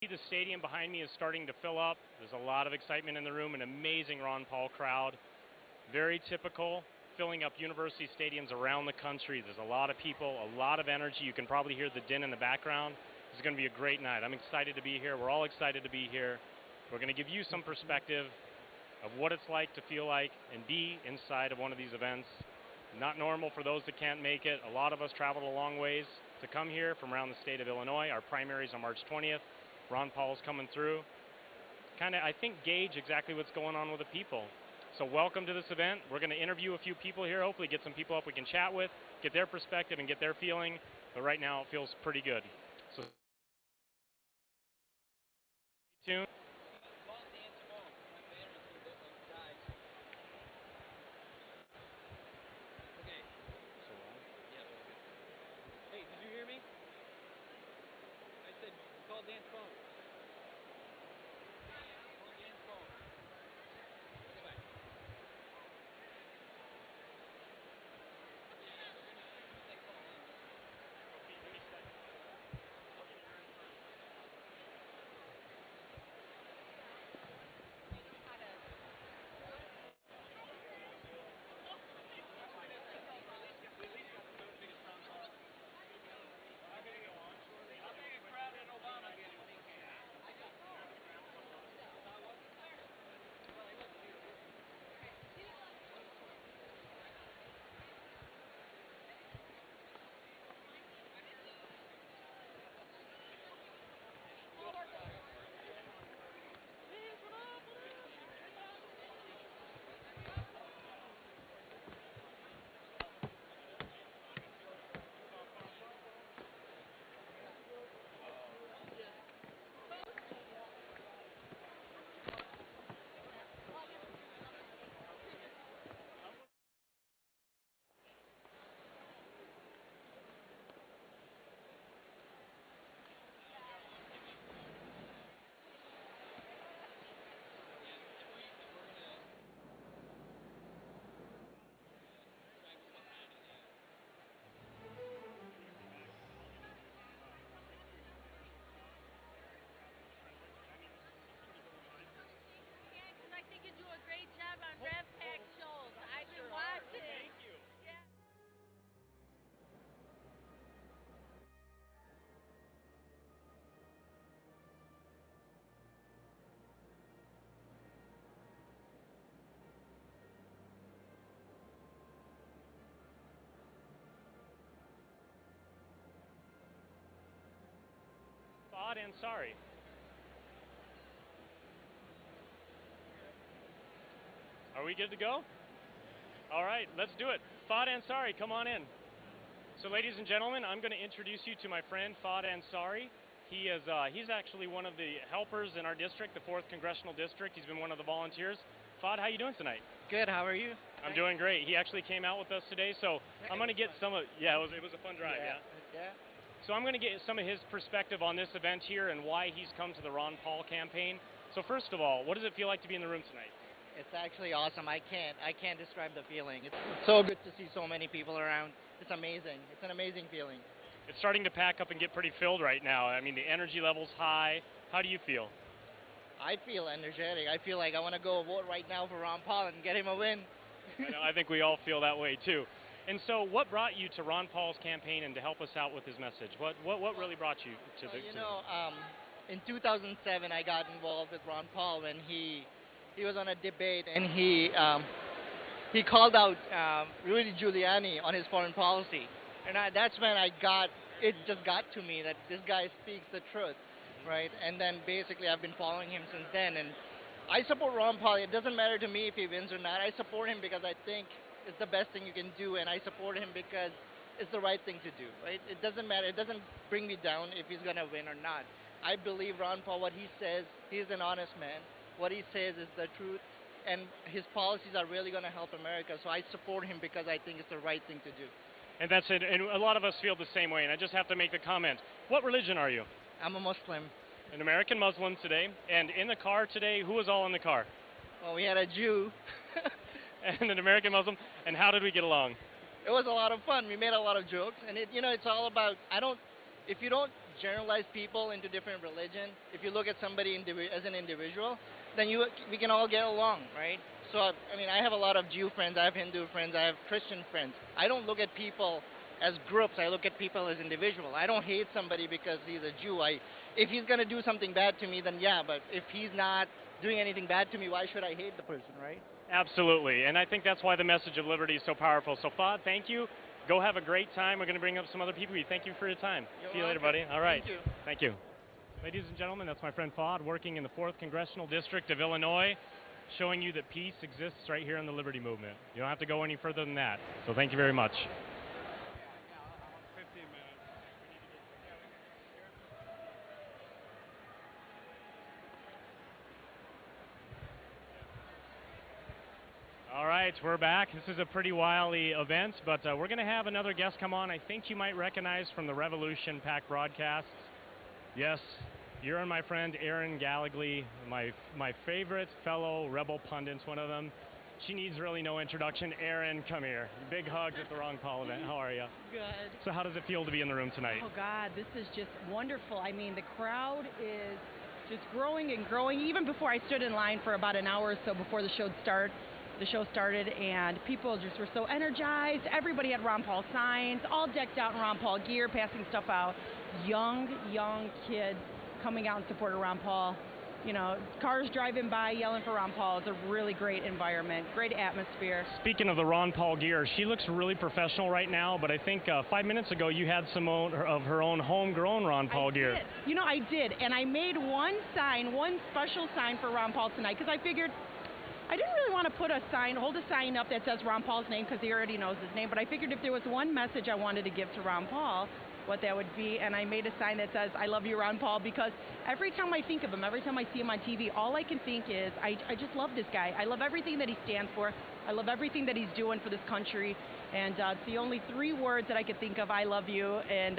The stadium behind me is starting to fill up. There's a lot of excitement in the room, an amazing Ron Paul crowd. Very typical, filling up university stadiums around the country. There's a lot of people, a lot of energy. You can probably hear the din in the background. It's going to be a great night. I'm excited to be here. We're all excited to be here. We're going to give you some perspective of what it's like to feel like and be inside of one of these events. Not normal for those that can't make it. A lot of us traveled a long ways to come here from around the state of Illinois. Our primaries on March 20th. Ron Paul's coming through. Kind of, I think, gauge exactly what's going on with the people. So welcome to this event. We're going to interview a few people here, hopefully get some people up we can chat with, get their perspective and get their feeling. But right now it feels pretty good. So stay tuned. Hey, did you hear me? I said call Dan's phone. Call Dan's phone. I think you do a great job on RevPack shows. I've been watching. Thank you. Yeah. Fahd Ansari. Are we good to go? All right, let's do it. Fahd Ansari, come on in. So ladies and gentlemen, I'm going to introduce you to my friend Fahd Ansari. He's actually one of the helpers in our district, the 4th Congressional District. He's been one of the volunteers. Fahd, how you doing tonight? Good, how are you? I'm doing great. He actually came out with us today, so I'm going to get some of, it was a fun drive, yeah? Yeah. So I'm going to get some of his perspective on this event here and why he's come to the Ron Paul campaign. So first of all, what does it feel like to be in the room tonight? It's actually awesome. I can't describe the feeling. It's so good to see so many people around. It's amazing. It's an amazing feeling. It's starting to pack up and get pretty filled right now. I mean, the energy level's high. How do you feel? I feel energetic. I feel like I want to go vote right now for Ron Paul and get him a win. I think we all feel that way too. And so what brought you to Ron Paul's campaign and to help us out with his message? What really brought you to the... In 2007 I got involved with Ron Paul when he was on a debate and he called out Rudy Giuliani on his foreign policy. And that's when it just got to me that this guy speaks the truth, right? And then basically I've been following him since then. And I support Ron Paul. It doesn't matter to me if he wins or not. I support him because I think it's the best thing you can do, and I support him because it's the right thing to do, right? It doesn't matter. It doesn't bring me down if he's going to win or not. I believe Ron Paul, what he says, he's an honest man. What he says is the truth, and his policies are really going to help America. So I support him because I think it's the right thing to do. And that's it. And a lot of us feel the same way. And I just have to make the comment. What religion are you? I'm a Muslim. An American Muslim today. And in the car today, who was all in the car? Well, we had a Jew. And an American Muslim. And how did we get along? It was a lot of fun. We made a lot of jokes. And it's all about, if you don't generalize people into different religion. If you look at somebody as an individual, then we can all get along, right? So I mean, I have a lot of Jew friends, I have Hindu friends, I have Christian friends. I don't look at people as groups. I look at people as individual. I don't hate somebody because he's a Jew. If he's gonna do something bad to me, then yeah. But if he's not doing anything bad to me, why should I hate the person, right? Absolutely, and I think that's why the message of liberty is so powerful. So, Fuad, thank you. Go have a great time. We're going to bring up some other people. We thank you for your time. You're See you later, welcome. buddy. All right. Thank you. Thank you. Ladies and gentlemen, that's my friend Fuad working in the 4th Congressional District of Illinois, showing you that peace exists right here in the Liberty Movement. You don't have to go any further than that. So thank you very much. All right, we're back. This is a pretty wily event, but we're going to have another guest come on I think you might recognize from the Revolution PAC broadcasts. Yes, you're and my friend Erin Gallegly, my favorite fellow Rebel pundits, one of them. She needs really no introduction. Erin, come here. Big hugs at the Ron Paul event. How are you? Good. So how does it feel to be in the room tonight? Oh, God, this is just wonderful. I mean, the crowd is just growing and growing. Even before I stood in line for about an hour or so before the show started, and people just were so energized. Everybody had Ron Paul signs, all decked out in Ron Paul gear, passing stuff out. Young kids coming out in support of Ron Paul. You know, cars driving by yelling for Ron Paul. It's a really great environment, great atmosphere. Speaking of the Ron Paul gear, she looks really professional right now, but I think 5 minutes ago you had some of her own homegrown Ron Paul gear. Did. You know, I did, and I made one special sign for Ron Paul tonight, because I figured I didn't really want to hold a sign up that says Ron Paul's name, because he already knows his name, but I figured if there was one message I wanted to give to Ron Paul, what that would be, and I made a sign that says, I love you, Ron Paul, because every time I think of him, every time I see him on TV, all I can think is, I just love this guy. I love everything that he stands for. I love everything that he's doing for this country, and it's the only 3 words that I could think of, I love you, and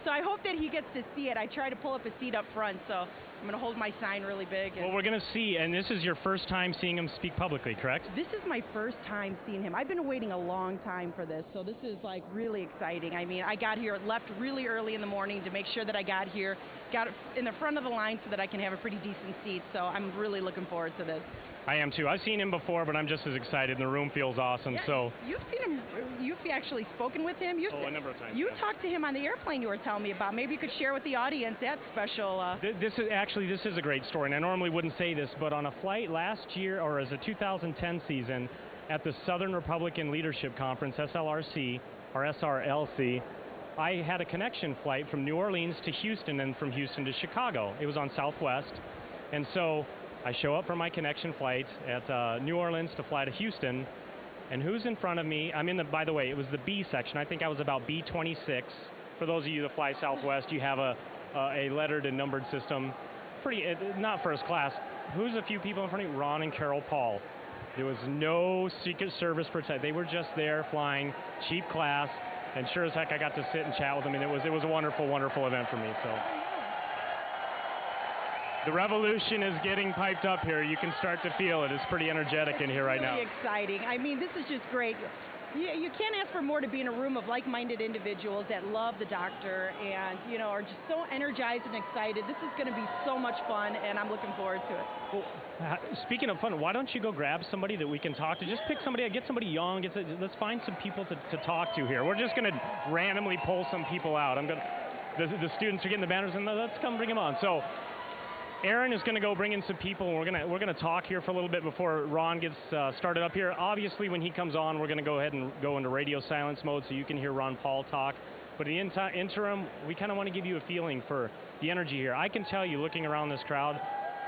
so I hope that he gets to see it. I try to pull up a seat up front, so I'm going to hold my sign really big. Well, we're going to see, and this is your first time seeing him speak publicly, correct? This is my first time seeing him. I've been waiting a long time for this, so this is like really exciting. I mean, I got here, left really early in the morning to make sure that I got here, got in the front of the line so that I can have a pretty decent seat, so I'm really looking forward to this. I am too. I've seen him before, but I'm just as excited, and the room feels awesome. Yeah, so you've seen him. You've actually spoken with him. A number of times. You talked to him on the airplane. You were telling me about. Maybe you could share with the audience that special. This is a great story, and I normally wouldn't say this, but on a flight last year, or as a 2010 season, at the Southern Republican Leadership Conference, SLRC or SRLC, I had a connection flight from New Orleans to Houston, and from Houston to Chicago. It was on Southwest, and so I show up for my connection flight at New Orleans to fly to Houston, and who's in front of me? By the way, it was the B section. I think I was about B26. For those of you that fly Southwest, you have a lettered and numbered system. Not first class. Who's a few people in front of you? Ron and Carol Paul. There was no Secret Service protection. They were just there flying cheap class, and sure as heck I got to sit and chat with them, and it was a wonderful, wonderful event for me. So. The revolution is getting piped up here. You can start to feel it. It's pretty energetic in here right now. It's really exciting. I mean, this is just great. You can't ask for more to be in a room of like-minded individuals that love the doctor and, you know, are just so energized and excited. This is going to be so much fun, and I'm looking forward to it. Well, speaking of fun, why don't you go grab somebody that we can talk to? Just pick somebody, get somebody young. Let's find some people to talk to here. We're just going to randomly pull some people out. The students are getting the banners, and let's come bring them on. So. Erin is going to go bring in some people, and we're going to talk here for a little bit before Ron gets started up here. Obviously, when he comes on, we're going to go ahead and go into radio silence mode so you can hear Ron Paul talk. But in the interim, we kind of want to give you a feeling for the energy here. I can tell you, looking around this crowd,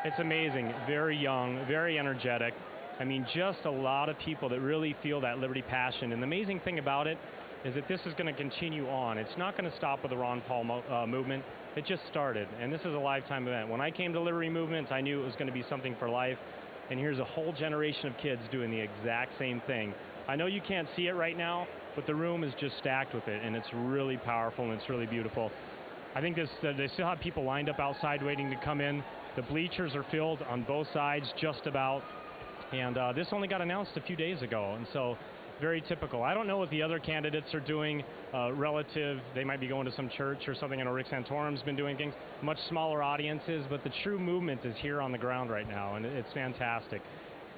it's amazing. Very young, very energetic. I mean, just a lot of people that really feel that liberty passion. And the amazing thing about it is that this is going to continue on. It's not going to stop with the Ron Paul movement. It just started, and this is a lifetime event. When I came to Liberty Movement, I knew it was going to be something for life, and here's a whole generation of kids doing the exact same thing. I know you can't see it right now, but the room is just stacked with it, and it's really powerful, and it's really beautiful. I think they still have people lined up outside waiting to come in. The bleachers are filled on both sides, just about, and this only got announced a few days ago, and so very typical. I don't know what the other candidates are doing relative. They might be going to some church or something. I know Rick Santorum's been doing things, much smaller audiences, but the true movement is here on the ground right now, and it's fantastic.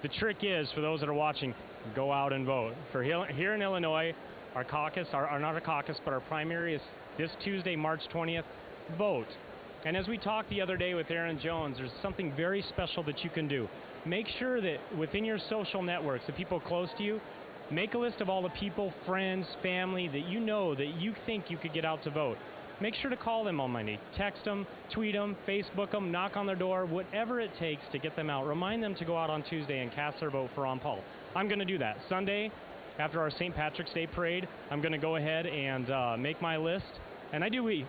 The trick is, for those that are watching, go out and vote. For here in Illinois, our caucus, not our caucus, but our primary is this Tuesday, March 20th. Vote. And as we talked the other day with Aaron Jones, there's something very special that you can do. Make sure that within your social networks, the people close to you, make a list of all the people, friends, family that you know that you think you could get out to vote. Make sure to call them on Monday. Text them, tweet them, Facebook them, knock on their door, whatever it takes to get them out. Remind them to go out on Tuesday and cast their vote for Ron Paul. I'm going to do that. Sunday, after our St. Patrick's Day parade, I'm going to go ahead and make my list. And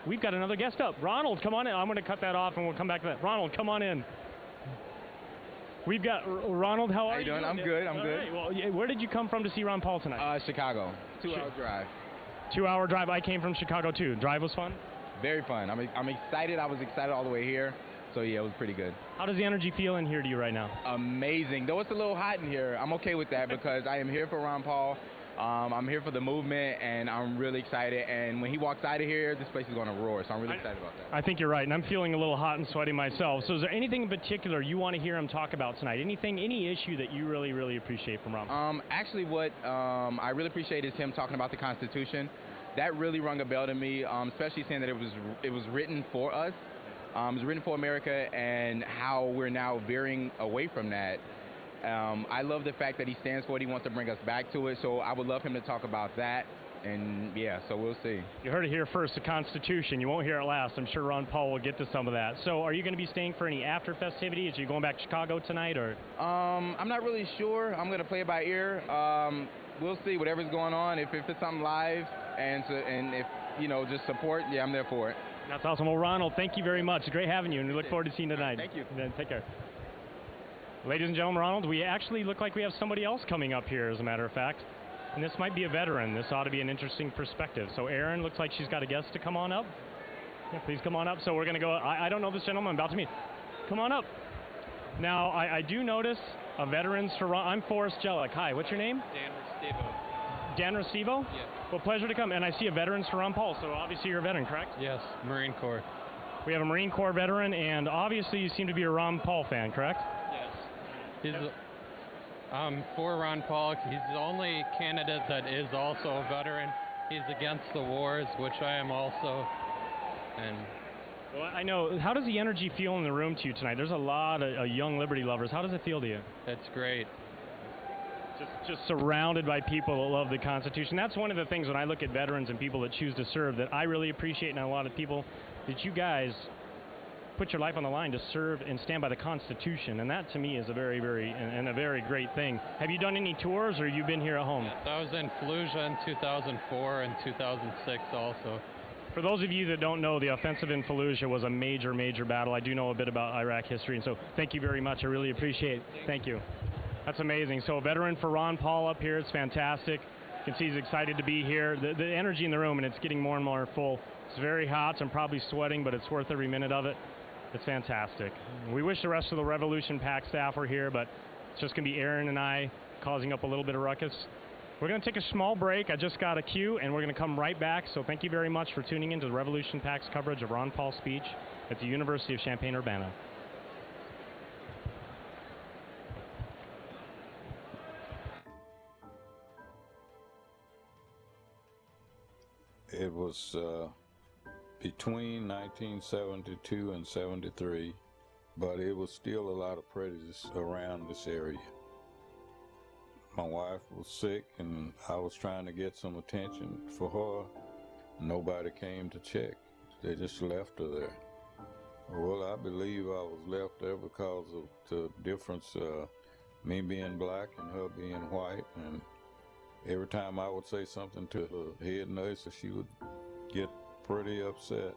we've got another guest up. Ronald, come on in. I'm going to cut that off and we'll come back to that. Ronald, come on in. We've got Ronald. How are you doing? I'm good. I'm good. Right. Well, where did you come from to see Ron Paul tonight? Chicago. 2-hour drive. 2-hour drive. I came from Chicago too. Drive was fun? Very fun. I'm excited. I was excited all the way here. So yeah, it was pretty good. How does the energy feel in here to you right now? Amazing. Though it's a little hot in here, I'm okay with that because I am here for Ron Paul. I'm here for the movement, and I'm really excited. And when he walks out of here, this place is going to roar. So I'm really excited about that. I think you're right, and I'm feeling a little hot and sweaty myself. So is there anything in particular you want to hear him talk about tonight? Any issue that you really, really appreciate from Ron Paul? Actually, what I really appreciate is him talking about the Constitution. That really rung a bell to me, especially saying that it was written for us. It was written for America, and how we're now veering away from that. I love the fact that he stands for it. He wants to bring us back to it. So I would love him to talk about that. And yeah, so we'll see. You heard it here first, the Constitution. You won't hear it last. I'm sure Ron Paul will get to some of that. So are you going to be staying for any after festivities? Are you going back to Chicago tonight, or? I'm not really sure. I'm going to play it by ear. We'll see whatever's going on. If it's something live and if, just support, yeah, I'm there for it. That's awesome. Well, Ronald, thank you very much. Great having you, and we look forward to seeing you tonight. Thank you. Then take care. Ladies and gentlemen, Ronald, we actually look like we have somebody else coming up here, as a matter of fact. And this might be a veteran. This ought to be an interesting perspective. So Erin looks like she's got a guest to come on up. Yeah, please come on up. So we're going to go. I don't know this gentleman I'm about to meet. Come on up. Now, I do notice a veterans for Ron. I'm Forrest Jellick. Hi, what's your name? Dan Restivo. Dan Restivo? Yes. Well, pleasure to come. And I see a veterans for Ron Paul. So obviously you're a veteran, correct? Yes, Marine Corps. We have a Marine Corps veteran, and obviously you seem to be a Ron Paul fan, correct? Yes. For Ron Paul. He's the only candidate that is also a veteran. He's against the wars, which I am also. And well, I know. How does the energy feel in the room to you tonight? There's a lot of young liberty lovers. How does it feel to you? it's great. Just surrounded by people that love the Constitution. That's one of the things when I look at veterans and people that choose to serve that I really appreciate, and a lot of people, that you guys put your life on the line to serve and stand by the Constitution, and that to me is a very, very great thing. Have you done any tours, or you been here at home? Yes, I was in Fallujah in 2004 and 2006 also. For those of you that don't know, the offensive in Fallujah was a major, major battle. I do know a bit about Iraq history, and so thank you very much. I really appreciate it. Thank you. That's amazing. So a veteran for Ron Paul up here. It's fantastic. You can see he's excited to be here. The energy in the room, and it's getting more and more full. It's very hot. I'm probably sweating, but it's worth every minute of it. It's fantastic. We wish the rest of the Revolution PAC staff were here, but it's just going to be Aaron and I causing up a little bit of ruckus. We're going to take a small break. I just got a cue, and we're going to come right back. So thank you very much for tuning in to the Revolution PAC's coverage of Ron Paul's speech at the University of Champaign-Urbana. It was between 1972 and 73, but it was still a lot of prejudice around this area. My wife was sick, and I was trying to get some attention for her. Nobody came to check. They just left her there. Well, I believe I was left there because of the difference, me being black and her being white, and every time I would say something to her head nurse, she would get pretty upset.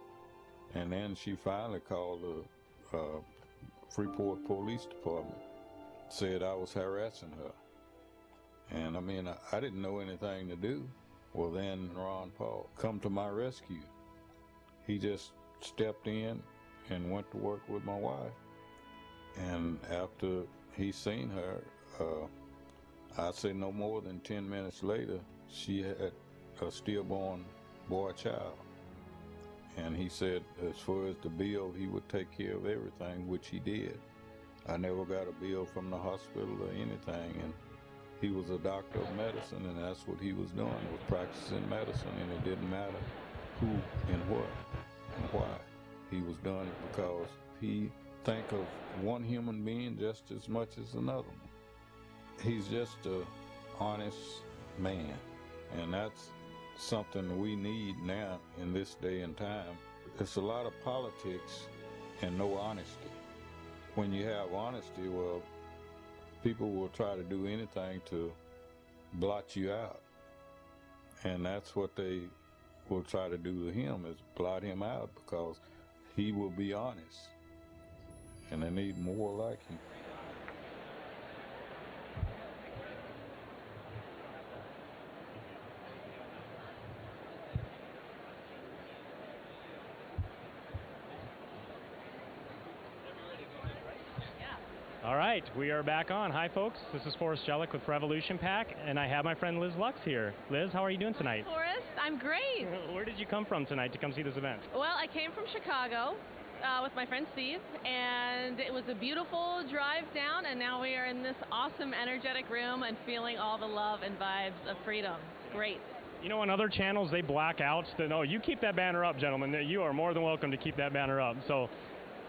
And then she finally called the Freeport Police Department, said I was harassing her. And I mean, I didn't know anything to do. Well, then Ron Paul come to my rescue. He just stepped in and went to work with my wife. And after he seen her, I say no more than 10 minutes later, she had a stillborn boy child. And he said as far as the bill, he would take care of everything, which he did. I never got a bill from the hospital or anything, and he was a doctor of medicine, and that's what he was doing, was practicing medicine, and it didn't matter who and what and why. He was doing it because he think of one human being just as much as another one. He's just an honest man, and that's something we need now in this day and time. It's a lot of politics and no honesty. When you have honesty, well, people will try to do anything to blot you out. And that's what they will try to do to him, is blot him out, because he will be honest. And they need more like him. All right, we are back on. Hi, folks. This is Forrest Jellick with Revolution PAC, and I have my friend Liz Lux here. Liz, how are you doing tonight? Forrest, I'm great. Where did you come from tonight to come see this event? Well, I came from Chicago with my friend Steve, and it was a beautiful drive down, and now we are in this awesome, energetic room and feeling all the love and vibes of freedom. Great. You know, on other channels, they black out. No, you keep that banner up, gentlemen. You are more than welcome to keep that banner up. So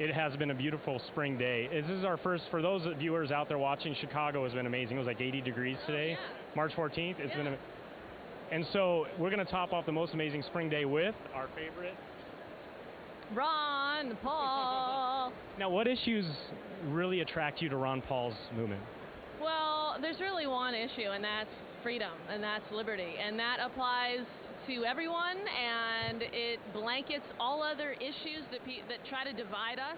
it has been a beautiful spring day. This is our first, for those viewers out there watching, Chicago has been amazing. It was like 80 degrees today, March 14th. It's been, and so we're going to top off the most amazing spring day with our favorite Ron Paul. Now, what issues really attract you to Ron Paul's movement? Well, there's really one issue, and that's freedom, and that's liberty, and that applies to everyone, and it blankets all other issues that try to divide us.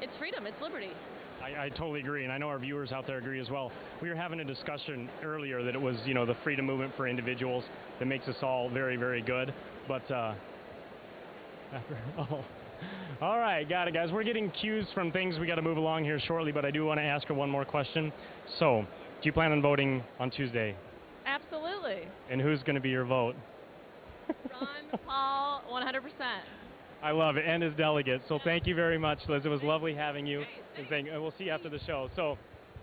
It's freedom, it's liberty. I totally agree, and I know our viewers out there agree as well. We were having a discussion earlier that it was, you know, the freedom movement for individuals that makes us all very, very good. But, all right, got it, guys. We're getting cues from things. We got to move along here shortly, but I do want to ask her one more question. So, do you plan on voting on Tuesday? Absolutely. And who's going to be your vote? Ron Paul, 100%. I love it, and his delegate. So thank you very much, Liz. It was lovely having you. And we'll see you after the show. So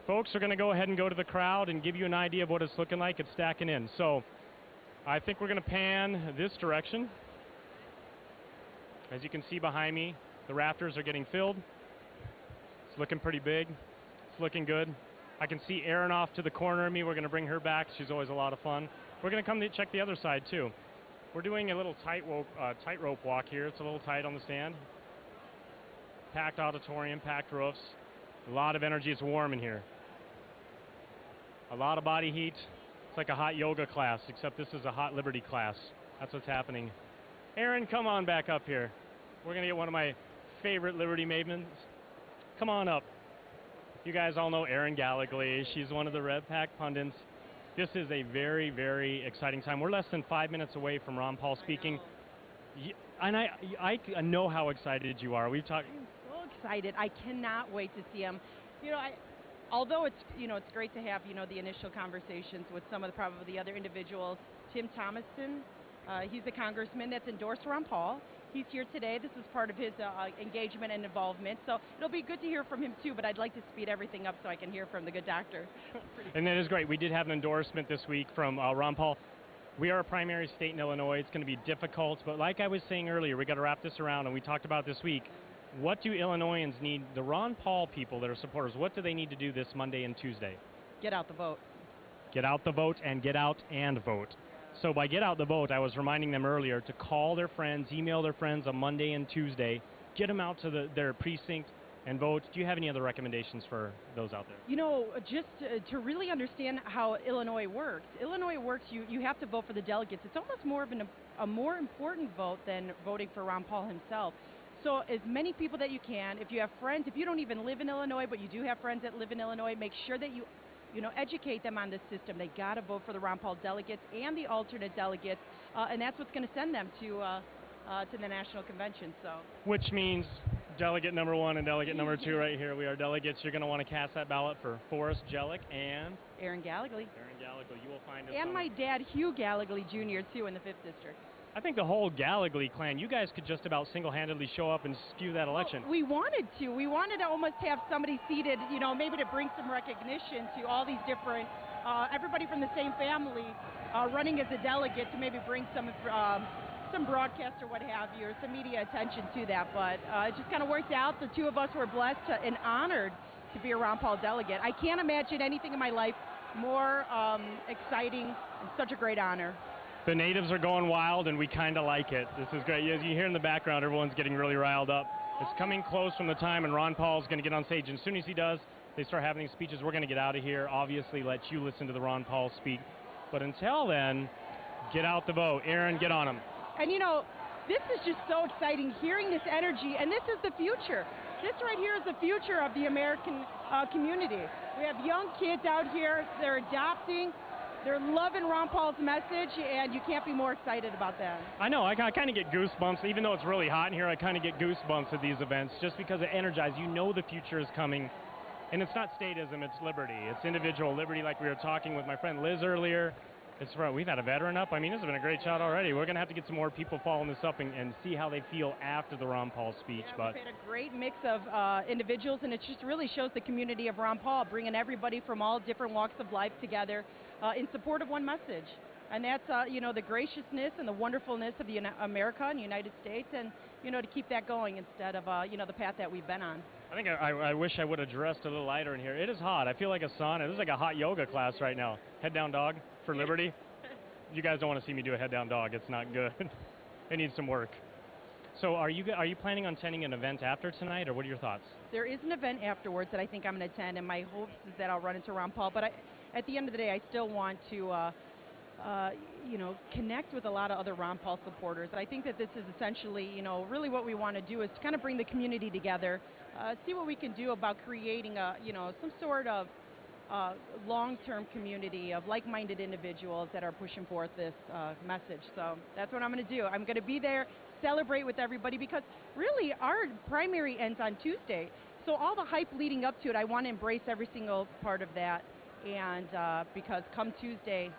folks are going to go ahead and go to the crowd and give you an idea of what it's looking like. It's stacking in. So I think we're going to pan this direction. As you can see behind me, the rafters are getting filled. It's looking pretty big. It's looking good. I can see Erin off to the corner of me. We're going to bring her back. She's always a lot of fun. We're going to come to check the other side, too. We're doing a little tightrope walk here. It's a little tight on the stand. Packed auditorium, packed roofs. A lot of energy. It's warm in here. A lot of body heat. It's like a hot yoga class, except this is a hot liberty class. That's what's happening. Erin, come on back up here. We're going to get one of my favorite liberty maidens. Come on up. You guys all know Erin Gallagly. She's one of the Rev PAC pundits. This is a very, very exciting time. We're less than 5 minutes away from Ron Paul speaking. And I know how excited you are. We've talked. I'm so excited. I cannot wait to see him. You know, although it's, you know, it's great to have, you know, the initial conversations with some of the other individuals. Tim Thomason, he's the congressman that's endorsed Ron Paul. He's here today. This is part of his engagement and involvement. So it'll be good to hear from him, too, but I'd like to speed everything up so I can hear from the good doctor. And that is great. We did have an endorsement this week from Ron Paul. We are a primary state in Illinois. It's going to be difficult, but like I was saying earlier, we got to wrap this around, and we talked about this week. What do Illinoisans need, the Ron Paul people that are supporters, what do they need to do this Monday and Tuesday? Get out the vote. Get out the vote and get out and vote. So by get out the vote, I was reminding them earlier to call their friends, email their friends on Monday and Tuesday, get them out to their precinct and vote. Do you have any other recommendations for those out there? You know, just to really understand how Illinois works. Illinois works, you have to vote for the delegates. It's almost more of a more important vote than voting for Ron Paul himself. So as many people that you can, if you have friends, if you don't even live in Illinois, but you do have friends that live in Illinois, make sure that you educate them on this system. They got to vote for the Ron Paul delegates and the alternate delegates, and that's what's going to send them to the national convention. So, which means delegate number 1 and delegate number 2 right here. We are delegates. You're going to want to cast that ballot for Forrest Jellick and Aaron Gallagly. Aaron Gallagly. You will find us And on my dad, Hugh Gallagly Jr., too, in the 5th District. I think the whole Gallagly clan, you guys could just about single-handedly show up and skew that election. Well, we wanted to. We wanted to almost have somebody seated, you know, maybe to bring some recognition to all these different, everybody from the same family running as a delegate to maybe bring some broadcast or what have you, or some media attention to that. But it just kind of worked out. The two of us were blessed and honored to be a Ron Paul delegate. I can't imagine anything in my life more exciting and such a great honor. The natives are going wild, and we kind of like it. This is great. As you hear in the background, everyone's getting really riled up. It's coming close from the time, and Ron Paul's going to get on stage. And as soon as he does, they start having these speeches. We're going to get out of here, obviously let you listen to the Ron Paul speak. But until then, get out the vote. Aaron, get on him. And, you know, this is just so exciting, hearing this energy, and this is the future. This right here is the future of the American community. We have young kids out here. They're adopting. They're loving Ron Paul's message, and you can't be more excited about that. I know. I kind of get goosebumps. Even though it's really hot in here, I kind of get goosebumps at these events just because it energizes. You know the future is coming. And it's not statism, it's liberty. It's individual liberty, like we were talking with my friend Liz earlier. We've had a veteran up. I mean, this has been a great shot already. We're going to have to get some more people following this up and see how they feel after the Ron Paul speech. Yeah, but we've had a great mix of individuals, and it just really shows the community of Ron Paul, bringing everybody from all different walks of life together in support of one message. And that's, you know, the graciousness and the wonderfulness of America and the United States, and, you know, to keep that going instead of, you know, the path that we've been on. I think I wish I would have dressed a little lighter in here. It is hot. I feel like a sauna. This is like a hot yoga class right now. Head down dog for liberty. You guys don't want to see me do a head down dog. It's not good. It needs some work. So are you planning on attending an event after tonight, or what are your thoughts? There is an event afterwards that I think I'm going to attend, and my hopes is that I'll run into Ron Paul. But at the end of the day, I still want to, you know, connect with a lot of other Ron Paul supporters. And I think that this is essentially, you know, really what we want to do is to kind of bring the community together, see what we can do about creating a, you know, some sort of long-term community of like-minded individuals that are pushing forth this message. So that's what I'm going to do. I'm going to be there, celebrate with everybody, because really our primary ends on Tuesday. So all the hype leading up to it, I want to embrace every single part of that. And because come Tuesday,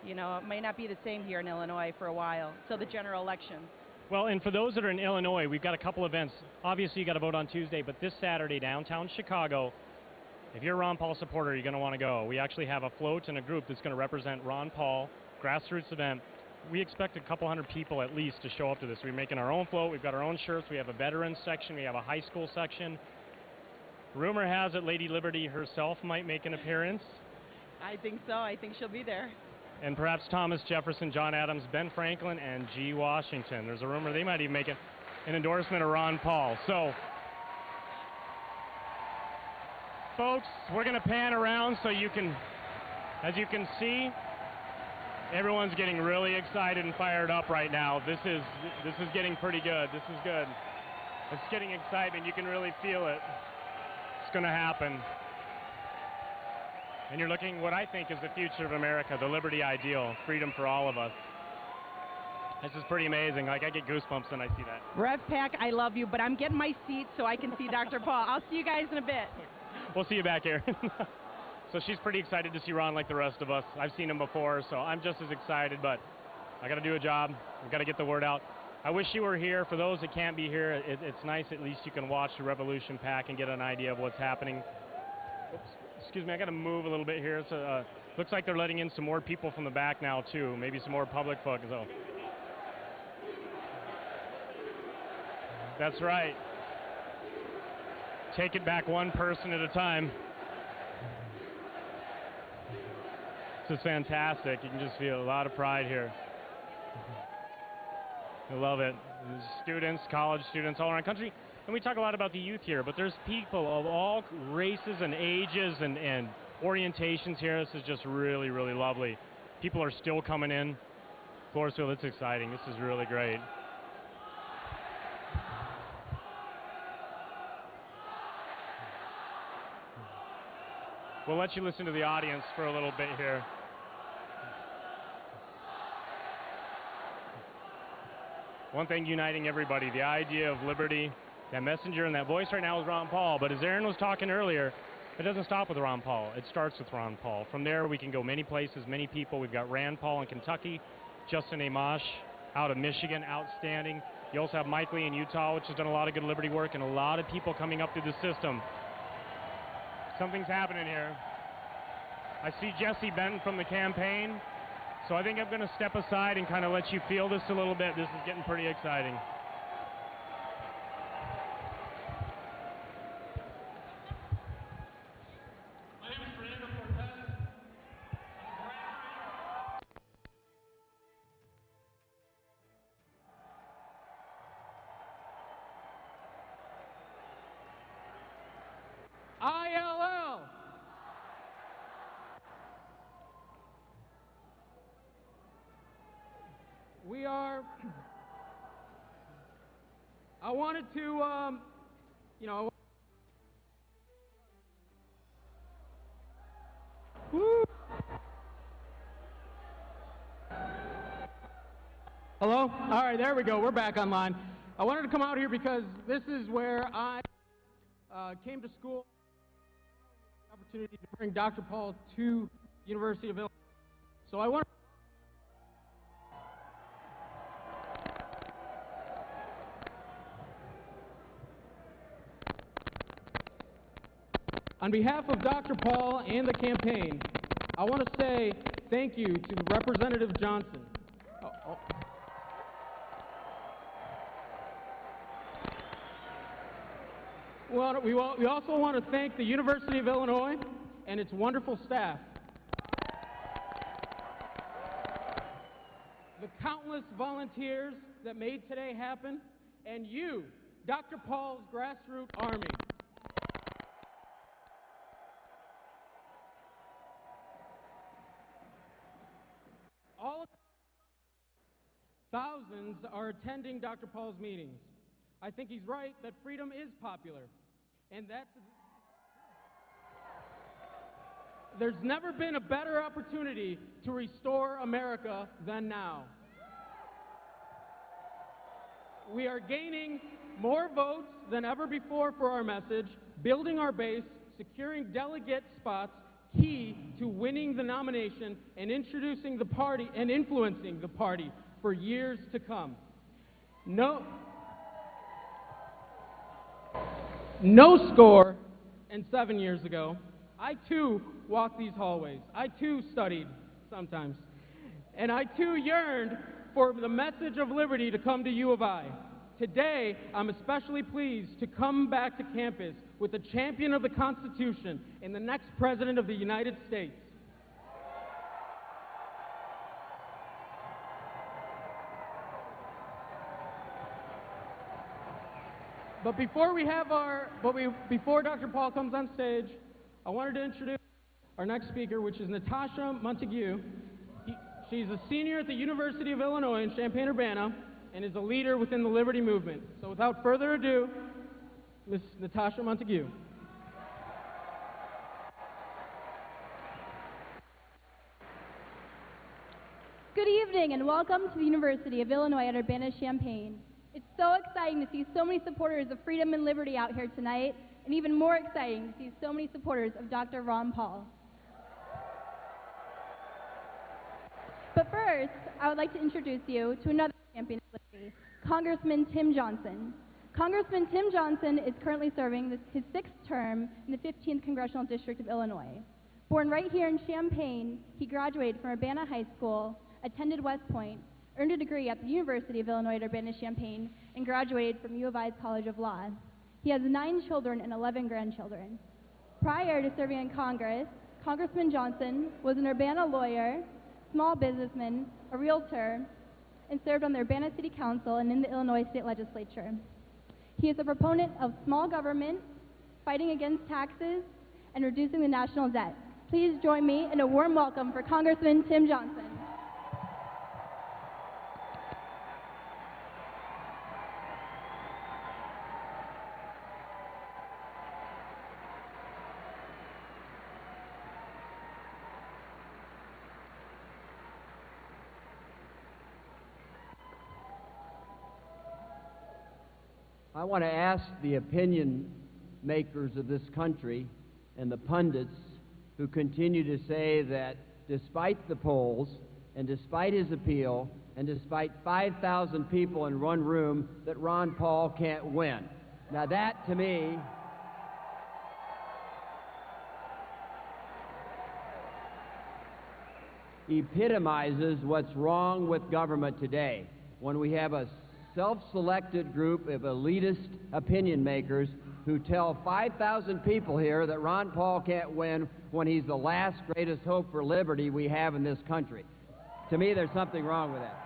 you know, it may not be the same here in Illinois for a while, till the general election. Well, and for those that are in Illinois, we've got a couple events. Obviously, you got to vote on Tuesday, but this Saturday, downtown Chicago, if you're a Ron Paul supporter, you're going to want to go. We actually have a float and a group that's going to represent Ron Paul, grassroots event. We expect a couple hundred people at least to show up to this. We're making our own float. We've got our own shirts. We have a veterans section. We have a high school section. Rumor has it Lady Liberty herself might make an appearance. I think so. I think she'll be there. And perhaps Thomas Jefferson, John Adams, Ben Franklin, and G. Washington. There's a rumor they might even make an endorsement of Ron Paul. So, folks, we're going to pan around so you can, as you can see, everyone's getting really excited and fired up right now. This is getting pretty good. This is good. It's getting excitement. You can really feel it. It's going to happen. And you're looking what I think is the future of America, the liberty ideal, freedom for all of us. This is pretty amazing. Like, I get goosebumps when I see that. Rev Pack, I love you, but I'm getting my seat so I can see Dr. Paul. I'll see you guys in a bit. We'll see you back here. So she's pretty excited to see Ron like the rest of us. I've seen him before, so I'm just as excited, but I got to do a job. We've got to get the word out. I wish you were here. For those that can't be here, it's nice at least you can watch the Revolution Pack and get an idea of what's happening. Oops. Excuse me, I got to move a little bit here. So, looks like they're letting in some more people from the back now, too. Maybe some more public folk. So. That's right. Take it back one person at a time. This is fantastic. You can just feel a lot of pride here. I love it. There's students, college students all around the country. And we talk a lot about the youth here, but there's people of all races and ages and orientations here. This is just really, really lovely. People are still coming in. Floresville, it's exciting. This is really great. We'll let you listen to the audience for a little bit here. One thing uniting everybody, the idea of liberty, That messenger and that voice right now is Ron Paul, but as Aaron was talking earlier, it doesn't stop with Ron Paul. It starts with Ron Paul. From there, we can go many places, many people. We've got Rand Paul in Kentucky, Justin Amash out of Michigan, outstanding. You also have Mike Lee in Utah, which has done a lot of good liberty work, and a lot of people coming up through the system. Something's happening here. I see Jesse Benton from the campaign, so I think I'm going to step aside and kind of let you feel this a little bit. This is getting pretty exciting. ILL. We are, I wanted to, woo. Hello? All right, there we go. We're back online. I wanted to come out here because this is where I came to school. Opportunity to bring Dr. Paul to University of Illinois. So I want on behalf of Dr. Paul and the campaign, I want to say thank you to Representative Johnson. We also want to thank the University of Illinois and its wonderful staff. The countless volunteers that made today happen, and you, Dr. Paul's grassroots army. Thousands are attending Dr. Paul's meetings. I think he's right that freedom is popular. And there's never been a better opportunity to restore America than now. We are gaining more votes than ever before for our message, building our base, securing delegate spots, key to winning the nomination and introducing the party and influencing the party for years to come. No score and 7 years ago, I too walked these hallways. I too studied sometimes. And I too yearned for the message of liberty to come to U of I. Today, I'm especially pleased to come back to campus with a champion of the Constitution and the next President of the United States. But before Dr. Paul comes on stage, I wanted to introduce our next speaker, which is Natasha Montague. She's a senior at the University of Illinois in Champaign-Urbana and is a leader within the Liberty Movement. So without further ado, Ms. Natasha Montague. Good evening and welcome to the University of Illinois at Urbana-Champaign. It's so exciting to see so many supporters of freedom and liberty out here tonight, and even more exciting to see so many supporters of Dr. Ron Paul. But first, I would like to introduce you to another champion of liberty, Congressman Tim Johnson. Congressman Tim Johnson is currently serving his 6th term in the 15th Congressional District of Illinois. Born right here in Champaign, he graduated from Urbana High School, attended West Point, earned a degree at the University of Illinois at Urbana-Champaign, and graduated from U of I's College of Law. He has 9 children and 11 grandchildren. Prior to serving in Congress, Congressman Johnson was an Urbana lawyer, small businessman, a realtor, and served on the Urbana City Council and in the Illinois State Legislature. He is a proponent of small government, fighting against taxes, and reducing the national debt. Please join me in a warm welcome for Congressman Tim Johnson. I want to ask the opinion makers of this country and the pundits who continue to say that despite the polls and despite his appeal and despite 5,000 people in one room that Ron Paul can't win. Now that, to me, epitomizes what's wrong with government today when we have a self-selected group of elitist opinion makers who tell 5,000 people here that Ron Paul can't win when he's the last greatest hope for liberty we have in this country. To me, there's something wrong with that.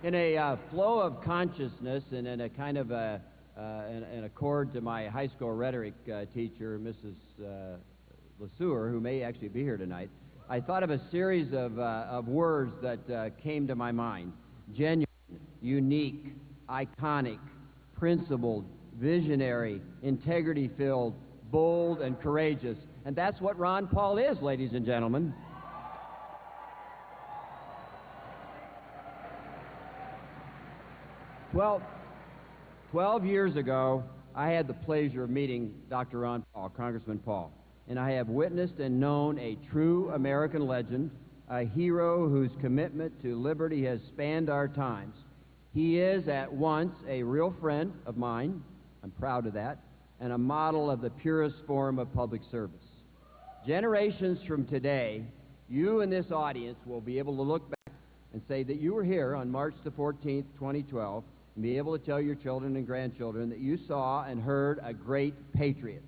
In a flow of consciousness and in a kind of an accord to my high school rhetoric teacher, Mrs. LeSueur, who may actually be here tonight, I thought of a series of words that came to my mind. Genuine, unique, iconic, principled, visionary, integrity-filled, bold, and courageous. And that's what Ron Paul is, ladies and gentlemen. Well, 12 years ago, I had the pleasure of meeting Dr. Ron Paul, Congressman Paul, and I have witnessed and known a true American legend, a hero whose commitment to liberty has spanned our times. He is at once a real friend of mine, I'm proud of that, and a model of the purest form of public service. Generations from today, you in this audience will be able to look back and say that you were here on March the 14th, 2012, and be able to tell your children and grandchildren that you saw and heard a great patriot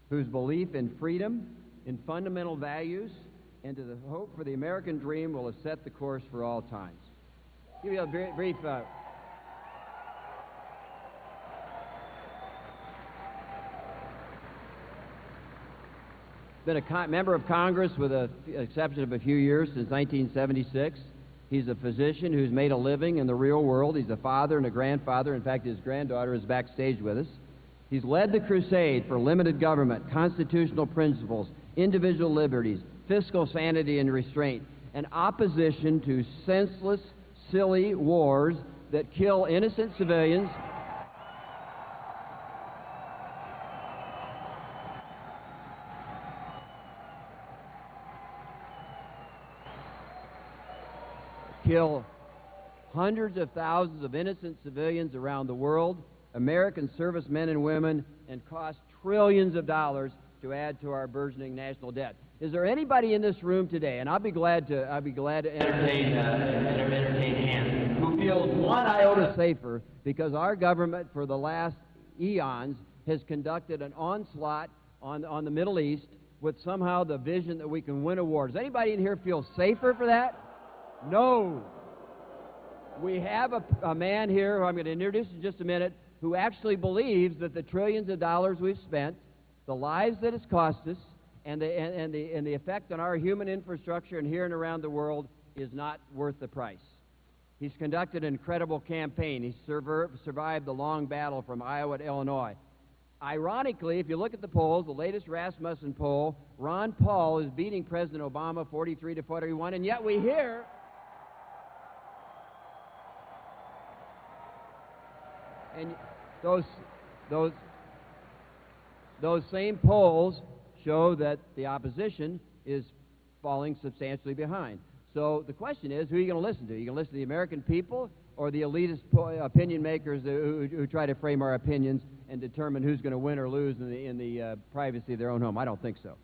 whose belief in freedom, in fundamental values, and to the hope for the American dream will have set the course for all times. Give you a brief been a member of Congress with the exception of a few years since 1976. He's a physician who's made a living in the real world. He's a father and a grandfather. In fact, his granddaughter is backstage with us. He's led the crusade for limited government, constitutional principles, individual liberties, fiscal sanity and restraint, and opposition to senseless, silly wars that kill innocent civilians, kill hundreds of thousands of innocent civilians around the world, American servicemen and women, and cost trillions of dollars to add to our burgeoning national debt. Is there anybody in this room today, and I'll be glad to entertain hands, who feels one iota safer because our government for the last eons has conducted an onslaught on the Middle East with somehow the vision that we can win a war? Does anybody in here feel safer for that? No. We have a man here who I'm going to introduce in just a minute who actually believes that the trillions of dollars we've spent, the lives that it's cost us, and the effect on our human infrastructure and here and around the world is not worth the price. He's conducted an incredible campaign. He's survived the long battle from Iowa to Illinois. Ironically, if you look at the polls, the latest Rasmussen poll, Ron Paul is beating President Obama 43-41, and yet we hear and those same polls show that the opposition is falling substantially behind. So the question is, who are you going to listen to? Are you going to listen to the American people or the elitist opinion makers who try to frame our opinions and determine who's going to win or lose in the privacy of their own home? I don't think so.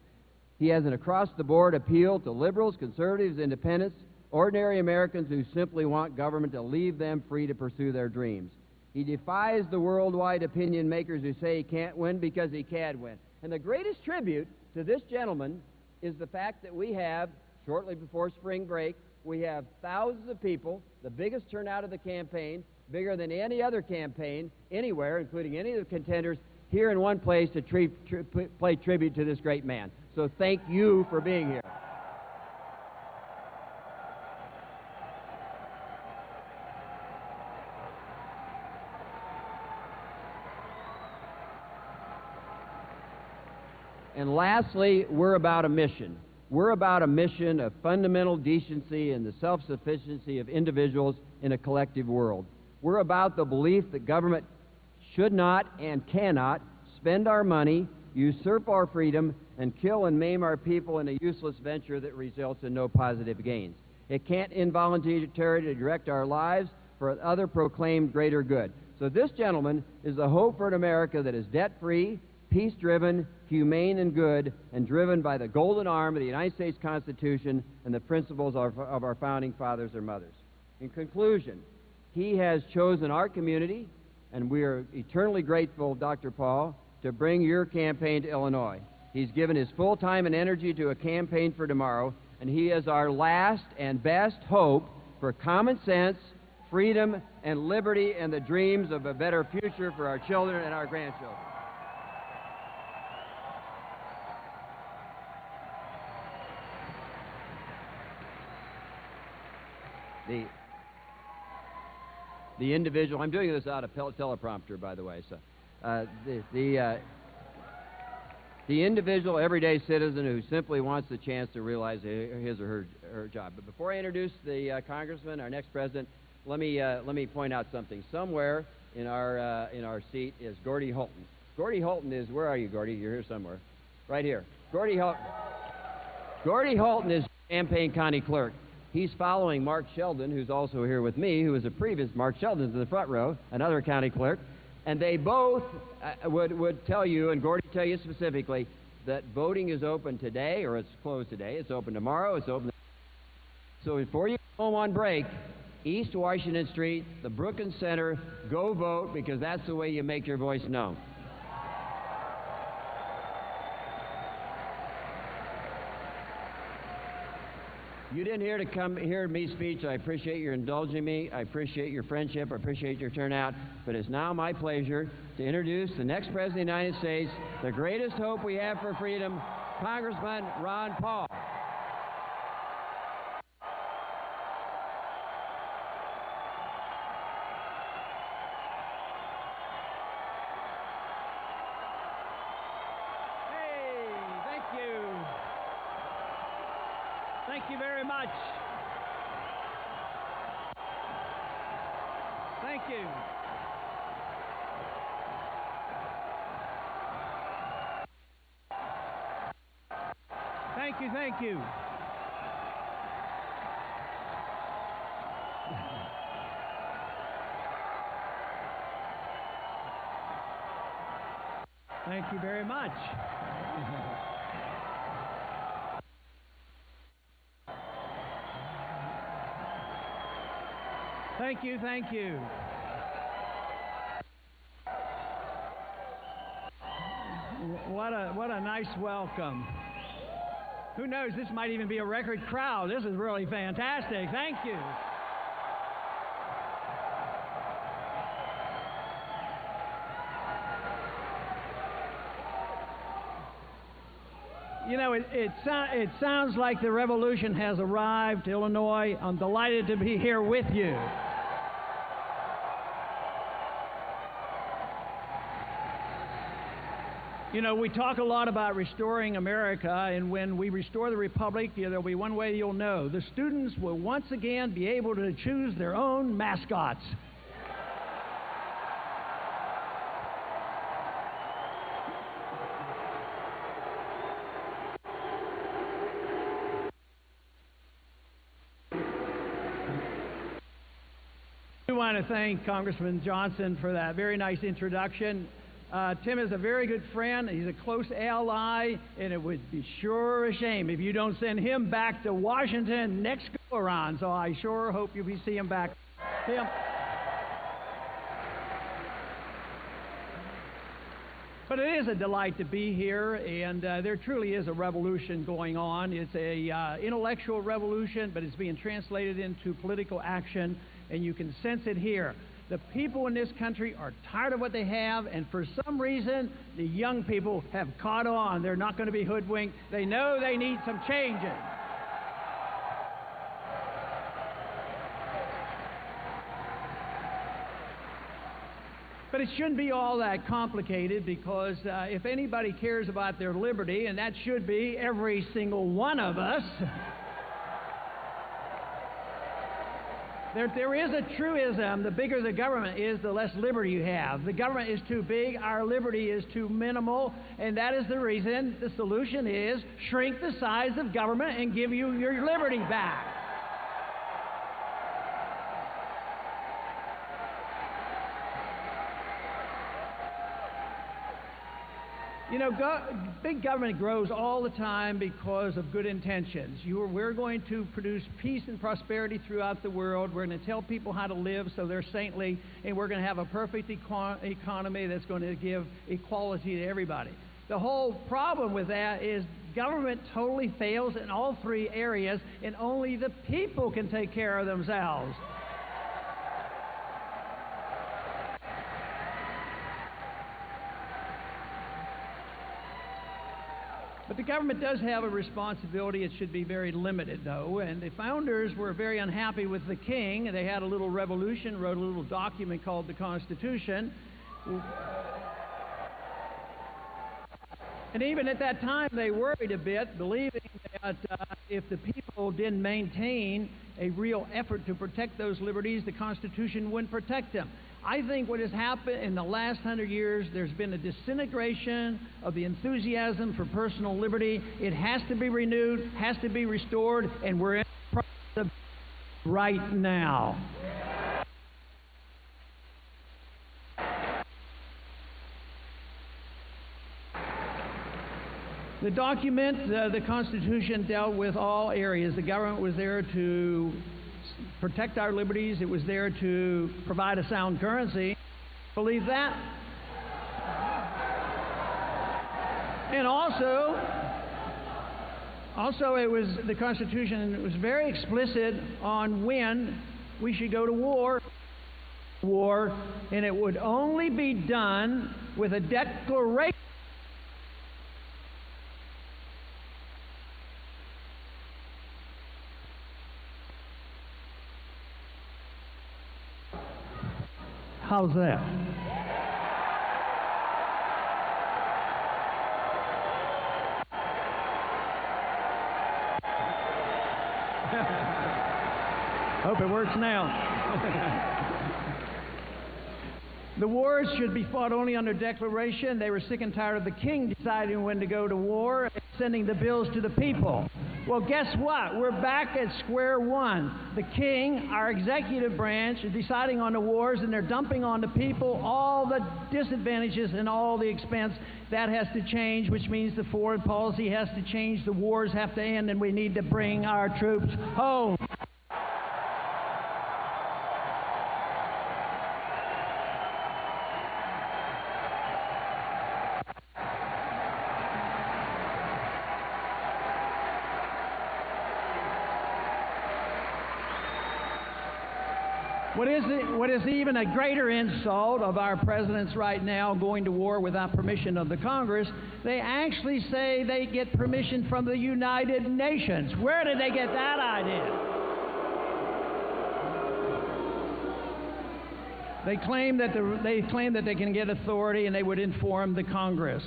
He has an across-the-board appeal to liberals, conservatives, independents, ordinary Americans who simply want government to leave them free to pursue their dreams. He defies the worldwide opinion makers who say he can't win because he can win. And the greatest tribute to this gentleman is the fact that we have, shortly before spring break, we have thousands of people, the biggest turnout of the campaign, bigger than any other campaign anywhere, including any of the contenders, here in one place to play tribute to this great man. So thank you for being here. And lastly, we're about a mission. We're about a mission of fundamental decency and the self-sufficiency of individuals in a collective world. We're about the belief that government should not and cannot spend our money, usurp our freedom, and kill and maim our people in a useless venture that results in no positive gains. It can't involuntarily direct our lives for other proclaimed greater good. So this gentleman is the hope for an America that is debt-free, peace-driven, humane and good, and driven by the golden arm of the United States Constitution and the principles of our founding fathers or mothers. In conclusion, he has chosen our community, and we are eternally grateful, Dr. Paul, to bring your campaign to Illinois. He's given his full time and energy to a campaign for tomorrow, and he is our last and best hope for common sense, freedom, and liberty, and the dreams of a better future for our children and our grandchildren. The individual, I'm doing this out of teleprompter, by the way, so the individual everyday citizen who simply wants the chance to realize his or her job. But before I introduce the congressman, our next president, let me point out something. Somewhere in our seat is Gordy Holton. Gordy Holton is, where are you, Gordy? You're here somewhere. Right here. Gordy Holton. Gordy Holton is Champaign County Clerk. He's following Mark Sheldon, who's also here with me, who was a previous Mark Sheldon's in the front row, another county clerk. And they both would tell you, and Gordy tell you specifically, that voting is open today, or it's closed today. It's open tomorrow. It's open. So before you go home on break, East Washington Street, the Brookins Center, go vote, because that's the way you make your voice known. You didn't hear me speech. I appreciate your indulging me. I appreciate your friendship. I appreciate your turnout. But it's now my pleasure to introduce the next President of the United States, the greatest hope we have for freedom, Congressman Ron Paul. Thank you very much. Thank you. Thank you, thank you. Thank you very much. Thank you, thank you. What a nice welcome. Who knows, this might even be a record crowd. This is really fantastic. Thank you. You know, it sounds like the revolution has arrived to Illinois. I'm delighted to be here with you. You know, we talk a lot about restoring America, and when we restore the Republic, there'll be one way you'll know. The students will once again be able to choose their own mascots. I want to thank Congressman Johnson for that very nice introduction. Tim is a very good friend. He's a close ally, and it would be sure a shame if you don't send him back to Washington next go around. So I sure hope you'll see him back. Tim. But it is a delight to be here, and there truly is a revolution going on. It's a intellectual revolution, but it's being translated into political action, and you can sense it here. The people in this country are tired of what they have, and for some reason, the young people have caught on. They're not going to be hoodwinked. They know they need some changing. But it shouldn't be all that complicated, because if anybody cares about their liberty, and that should be every single one of us, there is a truism: the bigger the government is, the less liberty you have. The government is too big, our liberty is too minimal, and that is the reason the solution is shrink the size of government and give you your liberty back. You know, big government grows all the time because of good intentions. We're going to produce peace and prosperity throughout the world. We're going to tell people how to live so they're saintly, and we're going to have a perfect economy that's going to give equality to everybody. The whole problem with that is government totally fails in all three areas, and only the people can take care of themselves. But the government does have a responsibility. It should be very limited, though. And the founders were very unhappy with the king. They had a little revolution, wrote a little document called the Constitution. And even at that time, they worried a bit, believing that if the people didn't maintain a real effort to protect those liberties, the Constitution wouldn't protect them. I think what has happened in the last 100 years, there's been a disintegration of the enthusiasm for personal liberty. It has to be renewed, has to be restored, and we're in the process of right now. The document, the Constitution, dealt with all areas. The government was there to protect our liberties. It was there to provide a sound currency. Believe that? And also it was the Constitution was very explicit on when we should go to war, and it would only be done with a declaration. How's that? Hope it works now. The wars should be fought only under declaration. They were sick and tired of the king deciding when to go to war and sending the bills to the people. Well, guess what? We're back at square one. The king, our executive branch, is deciding on the wars, and they're dumping on the people all the disadvantages and all the expense. That has to change, which means the foreign policy has to change, the wars have to end, and we need to bring our troops home. What is even a greater insult of our presidents right now going to war without permission of the Congress, they actually say they get permission from the United Nations. Where did they get that idea? They claim that they can get authority and they would inform the Congress.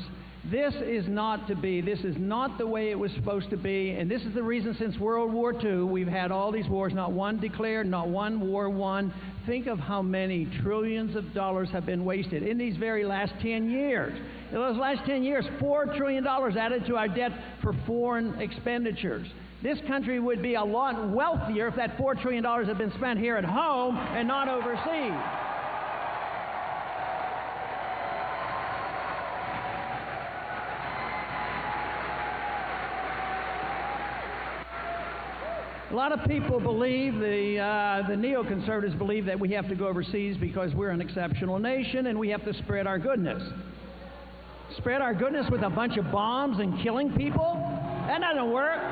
This is not to be. This is not the way it was supposed to be, and this is the reason since World War II we've had all these wars, not one declared, not one war won. Think of how many trillions of dollars have been wasted in these very last 10 years. In those last 10 years, $4 trillion added to our debt for foreign expenditures. This country would be a lot wealthier if that $4 trillion had been spent here at home and not overseas. A lot of people believe, the neoconservatives believe that we have to go overseas because we're an exceptional nation and we have to spread our goodness. Spread our goodness with a bunch of bombs and killing people? That doesn't work.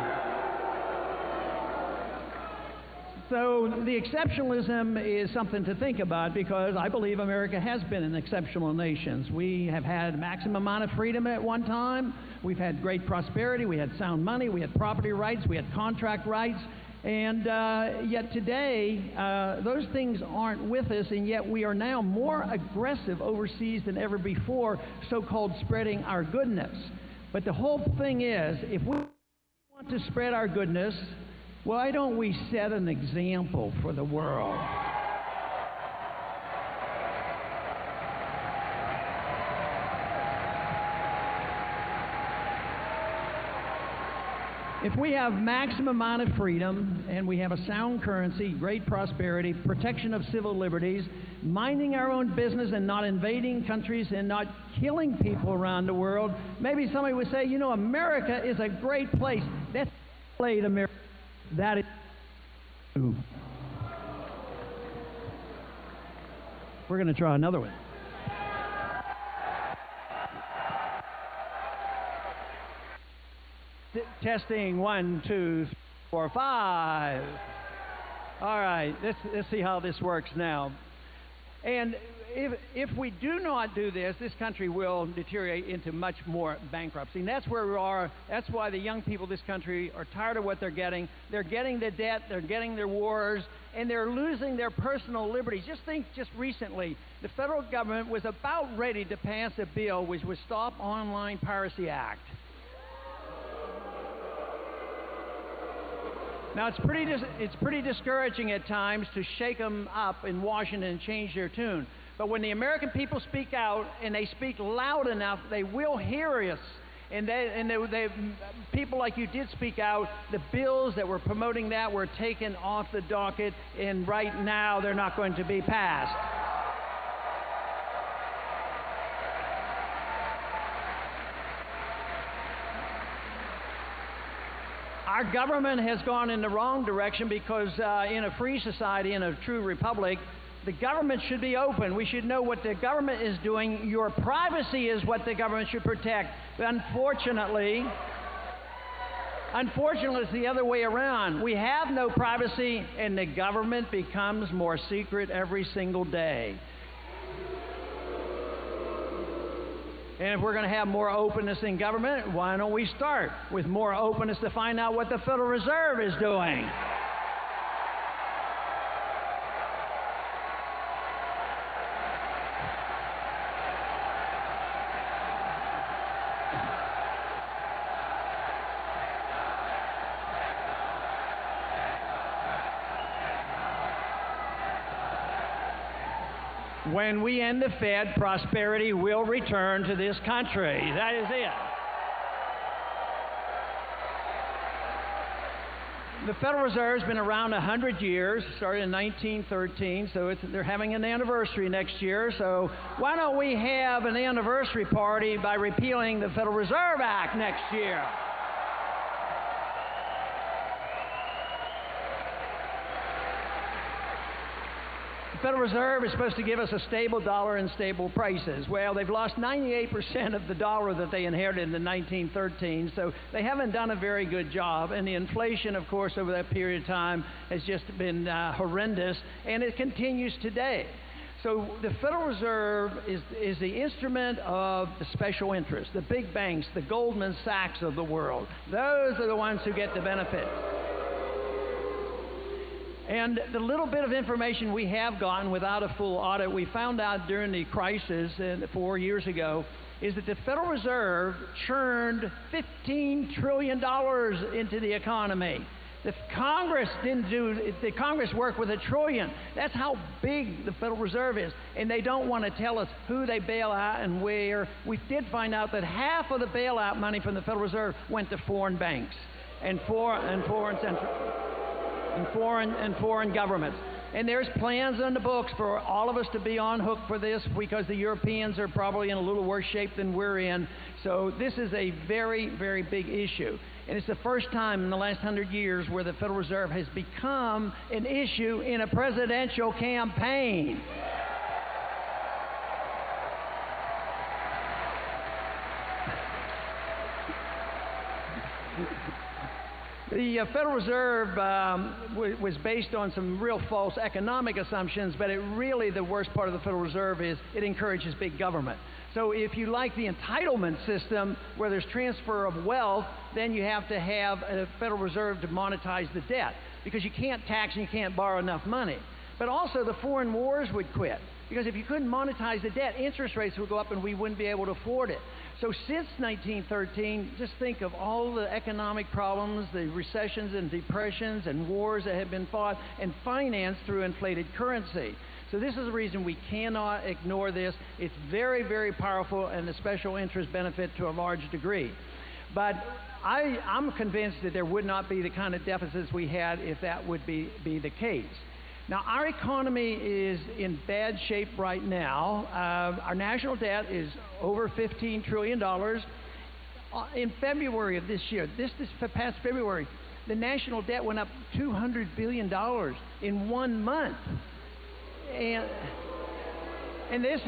So the exceptionalism is something to think about, because I believe America has been an exceptional nation. We have had maximum amount of freedom at one time. We've had great prosperity. We had sound money. We had property rights. We had contract rights. And yet today, those things aren't with us, and yet we are now more aggressive overseas than ever before, so-called spreading our goodness. But the whole thing is, if we want to spread our goodness, why don't we set an example for the world? If we have maximum amount of freedom and we have a sound currency, great prosperity, protection of civil liberties, minding our own business and not invading countries and not killing people around the world, maybe somebody would say, you know, America is a great place. That's played America. That is true. We're going to try another one. Testing 1, 2, 3, 4, 5. All right, let's see how this works now. And if we do not do this, this country will deteriorate into much more bankruptcy. And that's where we are. That's why the young people of this country are tired of what they're getting. They're getting the debt, they're getting their wars, and they're losing their personal liberties. Just think, just recently, the federal government was about ready to pass a bill which would Stop Online Piracy Act. Now, it's pretty discouraging at times to shake them up in Washington and change their tune. But when the American people speak out and they speak loud enough, they will hear us. And people like you did speak out. The bills that were promoting that were taken off the docket, and right now they're not going to be passed. Our government has gone in the wrong direction because in a free society, in a true republic, the government should be open. We should know what the government is doing. Your privacy is what the government should protect. But unfortunately, it's the other way around. We have no privacy, and the government becomes more secret every single day. And if we're going to have more openness in government, why don't we start with more openness to find out what the Federal Reserve is doing? When we end the Fed, prosperity will return to this country. That is it. The Federal Reserve's been around 100 years, started in 1913, so they're having an anniversary next year. So why don't we have an anniversary party by repealing the Federal Reserve Act next year? The Federal Reserve is supposed to give us a stable dollar and stable prices. Well, they've lost 98% of the dollar that they inherited in 1913, so they haven't done a very good job. And the inflation, of course, over that period of time has just been horrendous, and it continues today. So the Federal Reserve is the instrument of the special interests, the big banks, the Goldman Sachs of the world. Those are the ones who get the benefit. And the little bit of information we have gotten without a full audit, we found out during the crisis 4 years ago, is that the Federal Reserve churned $15 trillion into the economy. The Congress worked with $1 trillion. That's how big the Federal Reserve is. And they don't want to tell us who they bail out and where. We did find out that half of the bailout money from the Federal Reserve went to foreign banks and foreign governments. And there's plans on the books for all of us to be on hook for this because the Europeans are probably in a little worse shape than we're in. So this is a very, very big issue. And it's the first time in the last 100 years where the Federal Reserve has become an issue in a presidential campaign. The Federal Reserve was based on some real false economic assumptions, but the worst part of the Federal Reserve is it encourages big government. So if you like the entitlement system where there's transfer of wealth, then you have to have a Federal Reserve to monetize the debt. because you can't tax and you can't borrow enough money. But also the foreign wars would quit, because if you couldn't monetize the debt, interest rates would go up and we wouldn't be able to afford it. So since 1913, just think of all the economic problems, the recessions and depressions and wars that have been fought and financed through inflated currency. So this is the reason we cannot ignore this. It's very, very powerful and a special interest benefit to a large degree. But I'm convinced that there would not be the kind of deficits we had if that would be the case. Now, our economy is in bad shape right now. Our national debt is over $15 trillion. In February of this year, this past February, the national debt went up $200 billion in 1 month. And this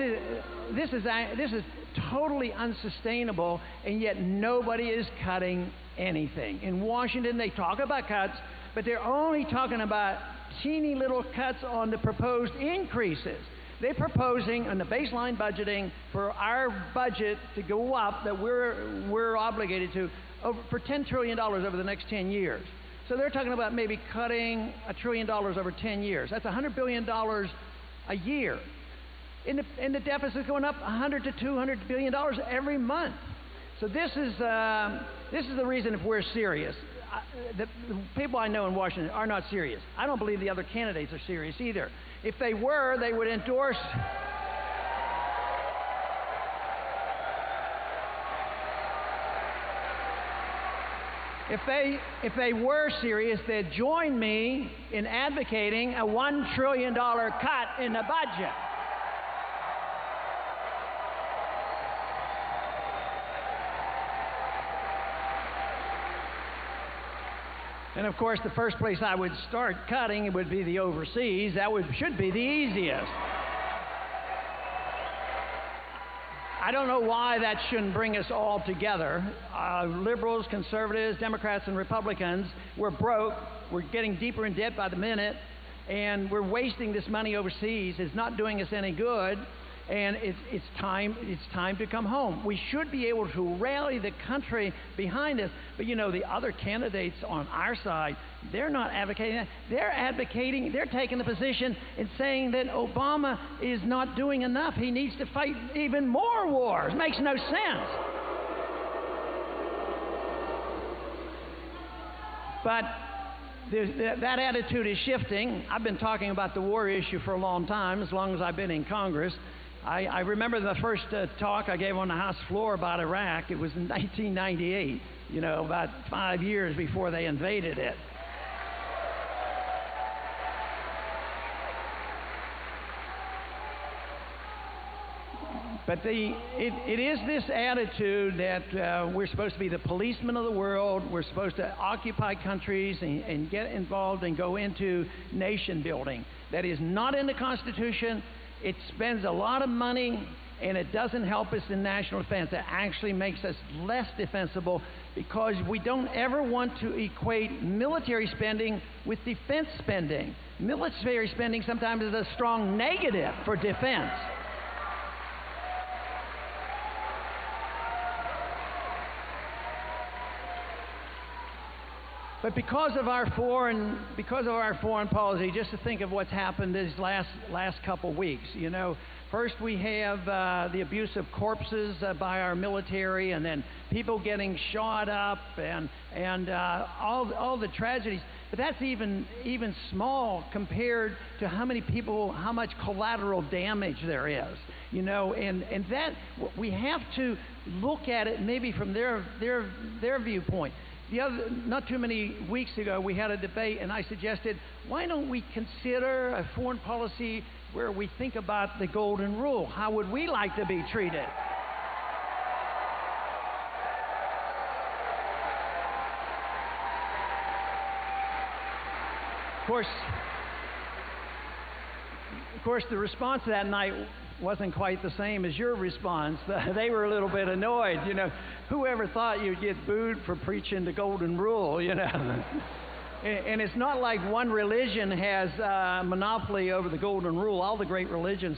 is totally unsustainable, and yet nobody is cutting anything. In Washington, they talk about cuts, but they're only talking about teeny little cuts on the proposed increases. They're proposing on the baseline budgeting for our budget to go up, that we're obligated to, for $10 trillion over the next 10 years. So they're talking about maybe cutting $1 trillion over 10 years. That's $100 billion a year. And the deficit is going up $100 to $200 billion every month. So this is the reason if we're serious. The people I know in Washington are not serious. I don't believe the other candidates are serious either. If they were, they would endorse. If they were serious, they'd join me in advocating a $1 trillion cut in the budget. And of course, the first place I would start cutting would be the overseas. That should be the easiest. I don't know why that shouldn't bring us all together. Liberals, conservatives, Democrats, and Republicans, we're broke. We're getting deeper in debt by the minute, and we're wasting this money overseas. It's not doing us any good. And it's time to come home. We should be able to rally the country behind us. But you know, the other candidates on our side, they're not advocating that. They're taking the position and saying that Obama is not doing enough. He needs to fight even more wars. Makes no sense. But that attitude is shifting. I've been talking about the war issue for a long time, as long as I've been in Congress. I remember the first talk I gave on the House floor about Iraq. It was in 1998, you know, about 5 years before they invaded it. But it is this attitude that we're supposed to be the policemen of the world. We're supposed to occupy countries and get involved and go into nation building. That is not in the Constitution. It spends a lot of money, and it doesn't help us in national defense. It actually makes us less defensible, because we don't ever want to equate military spending with defense spending. Military spending sometimes is a strong negative for defense. But because of our foreign policy, just to think of what's happened these last couple weeks. You know, first we have the abuse of corpses by our military, and then people getting shot up, and all the tragedies. But that's even small compared to how much collateral damage there is. You know, and that we have to look at it maybe from their viewpoint. Not too many weeks ago, we had a debate, and I suggested, why don't we consider a foreign policy where we think about the golden rule? How would we like to be treated? Of course, the response that night wasn't quite the same as your response. They were a little bit annoyed, you know. Whoever thought you'd get booed for preaching the golden rule, you know. And it's not like one religion has monopoly over the golden rule. All the great religions,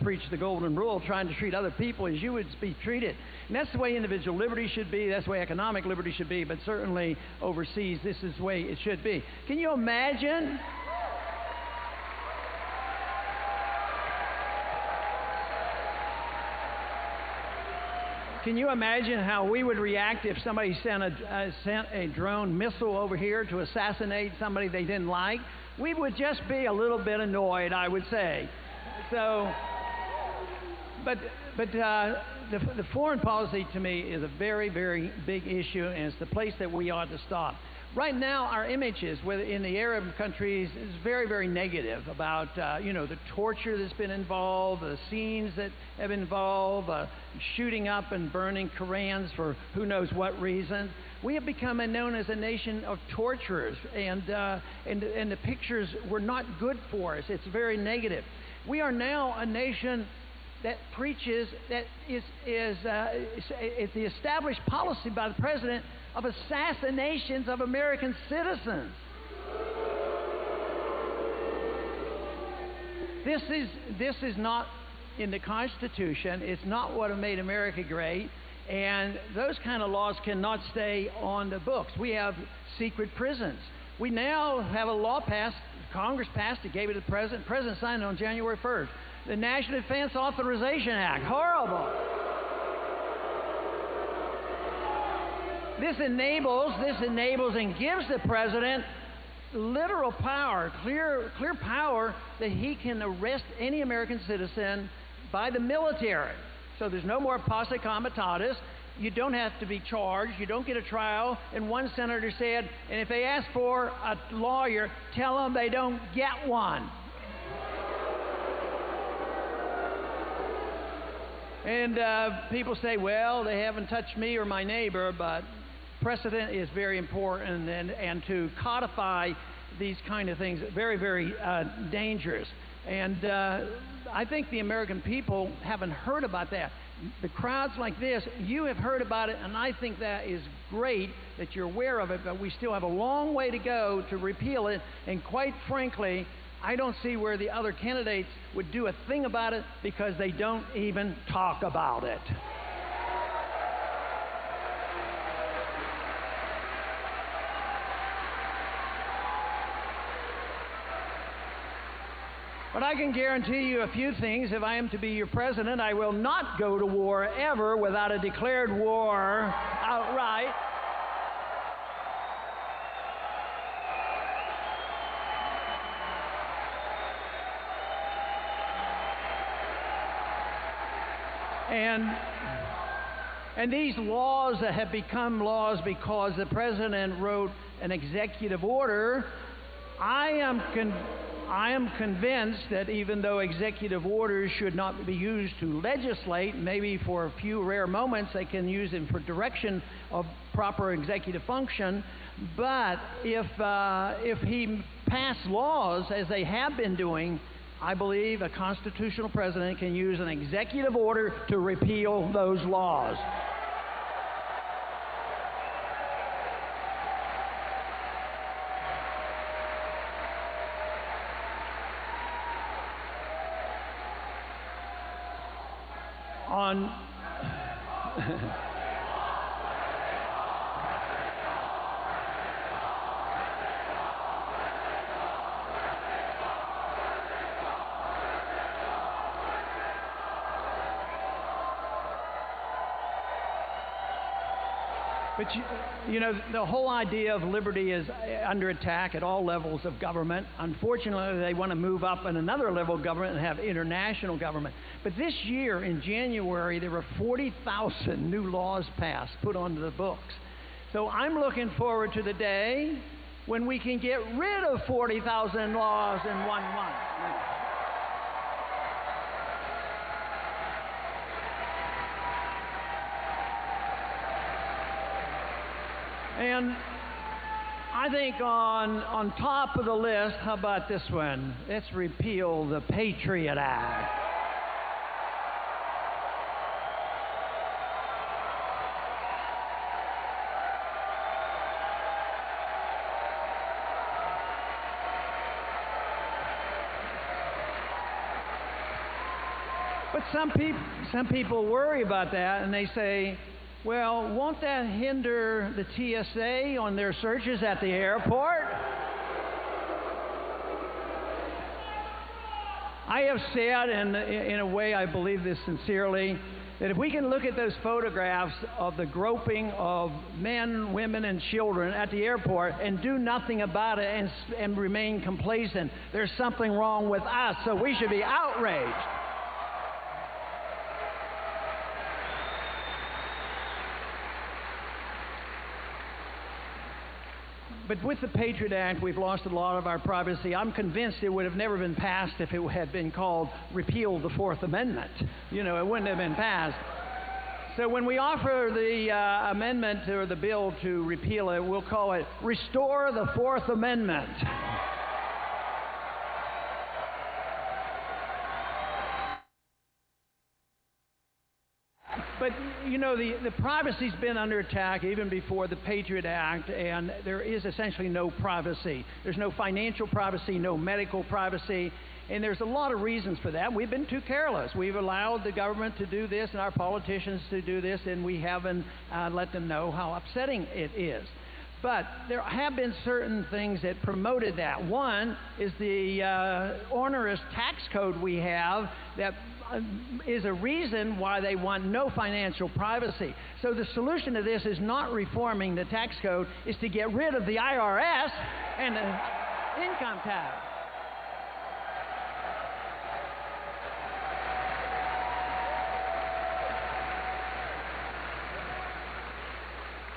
preach the golden rule, trying to treat other people as you would be treated. And that's the way individual liberty should be. That's the way economic liberty should be. But certainly overseas, this is the way it should be. Can you imagine? Can you imagine how we would react if somebody sent a drone missile over here to assassinate somebody they didn't like? We would just be a little bit annoyed, I would say. So, but the foreign policy to me is a very, very big issue, and it's the place that we ought to stop. Right now, our images in the Arab countries is very, very negative about, the torture that's been involved, the scenes that have involved, shooting up and burning Korans for who knows what reason. We have become known as a nation of torturers, and the pictures were not good for us. It's very negative. We are now a nation that preaches, that is the established policy by the president of assassinations of American citizens. This is not in the Constitution. It's not what made America great. And those kind of laws cannot stay on the books. We have secret prisons. We now have a law passed, Congress passed it, gave it to the President. The President signed it on January 1st. The National Defense Authorization Act. Horrible. This enables and gives the President literal power, clear power that he can arrest any American citizen by the military. So there's no more posse comitatus. You don't have to be charged. You don't get a trial. And one senator said, and if they ask for a lawyer, tell them they don't get one. And people say, well, they haven't touched me or my neighbor, but precedent is very important, and to codify these kind of things, very, very dangerous. And I think the American people haven't heard about that. The crowds like this, you have heard about it, and I think that is great that you're aware of it, but we still have a long way to go to repeal it, and quite frankly, I don't see where the other candidates would do a thing about it because they don't even talk about it. But I can guarantee you a few things. If I am to be your president, I will not go to war ever without a declared war outright. And these laws have become laws because the president wrote an executive order. I am convinced that even though executive orders should not be used to legislate, maybe for a few rare moments they can use them for direction of proper executive function, but if he passed laws, as they have been doing, I believe a constitutional president can use an executive order to repeal those laws. But the whole idea of liberty is under attack at all levels of government. Unfortunately, they want to move up in another level of government and have international government. But this year, in January, there were 40,000 new laws passed, put onto the books. So I'm looking forward to the day when we can get rid of 40,000 laws in 1 month. And I think on top of the list, how about this one? Let's repeal the Patriot Act. But some people worry about that, and they say, well, won't that hinder the TSA on their searches at the airport? I have said, and in a way I believe this sincerely, that if we can look at those photographs of the groping of men, women, and children at the airport and do nothing about it and remain complacent, there's something wrong with us, so we should be outraged. But with the Patriot Act, we've lost a lot of our privacy. I'm convinced it would have never been passed if it had been called Repeal the Fourth Amendment. You know, it wouldn't have been passed. So when we offer the amendment or the bill to repeal it, we'll call it Restore the Fourth Amendment. But, you know, the privacy's been under attack even before the Patriot Act, and there is essentially no privacy. There's no financial privacy, no medical privacy, and there's a lot of reasons for that. We've been too careless. We've allowed the government to do this and our politicians to do this, and we haven't let them know how upsetting it is. But there have been certain things that promoted that. One is the onerous tax code we have that is a reason why they want no financial privacy. So the solution to this is not reforming the tax code, is to get rid of the IRS and the income tax.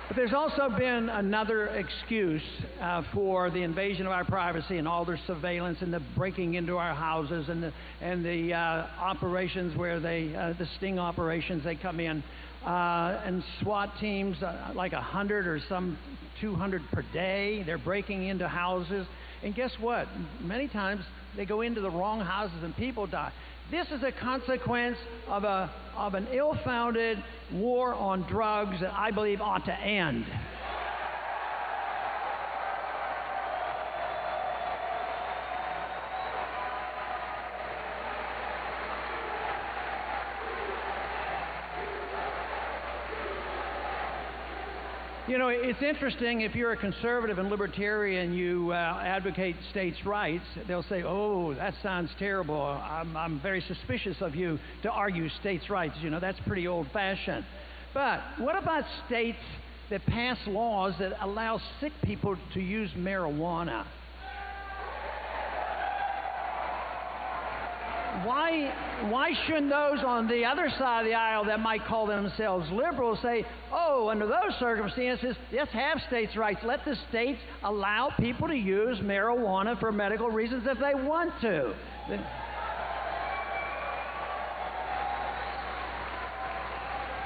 But there's also been another excuse for the invasion of our privacy and all their surveillance and the breaking into our houses and the operations where the sting operations, they come in and SWAT teams, like 100 or some 200 per day. They're breaking into houses, and guess what? Many times they go into the wrong houses and people die. This is a consequence of an ill-founded war on drugs that I believe ought to end. You know, it's interesting, if you're a conservative and libertarian, you advocate states' rights, they'll say, oh, that sounds terrible. I'm very suspicious of you to argue states' rights. You know, that's pretty old-fashioned. But what about states that pass laws that allow sick people to use marijuana? Why shouldn't those on the other side of the aisle that might call themselves liberals say, oh, under those circumstances, let's have states' rights. Let the states allow people to use marijuana for medical reasons if they want to.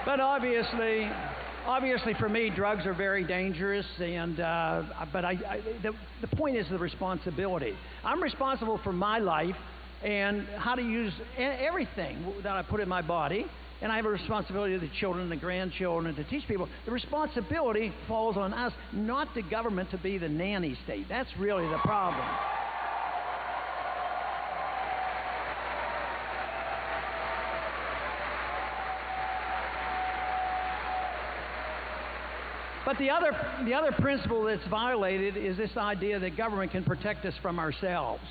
But obviously for me, drugs are very dangerous, and but the point is the responsibility. I'm responsible for my life and how to use everything that I put in my body, and I have a responsibility to the children and the grandchildren to teach people. The responsibility falls on us, not the government to be the nanny state. That's really the problem. But the other principle that's violated is this idea that government can protect us from ourselves.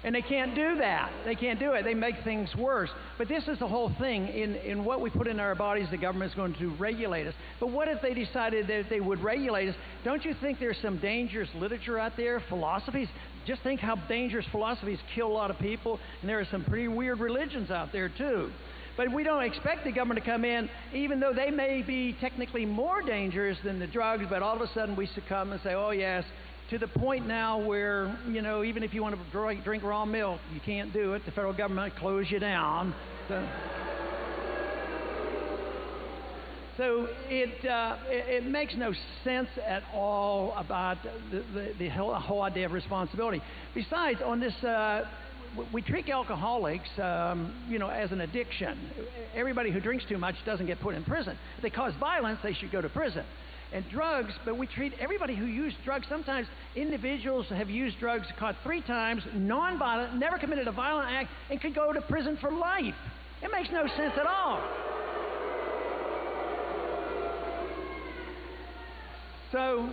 And they can't do that. They can't do it. They make things worse. But this is the whole thing. In what we put in our bodies, the government is going to regulate us. But what if they decided that they would regulate us? Don't you think there's some dangerous literature out there, philosophies? Just think how dangerous philosophies kill a lot of people. And there are some pretty weird religions out there, too. But we don't expect the government to come in, even though they may be technically more dangerous than the drugs, but all of a sudden we succumb and say, oh, yes, to the point now where, you know, even if you want to drink raw milk, you can't do it. The federal government close you down. So it makes no sense at all about the whole idea of responsibility. Besides, on this, we treat alcoholics, you know, as an addiction. Everybody who drinks too much doesn't get put in prison. If they cause violence, they should go to prison. And drugs, but we treat everybody who used drugs. Sometimes individuals have used drugs, caught 3 times, non-violent, never committed a violent act, and could go to prison for life. It makes no sense at all. So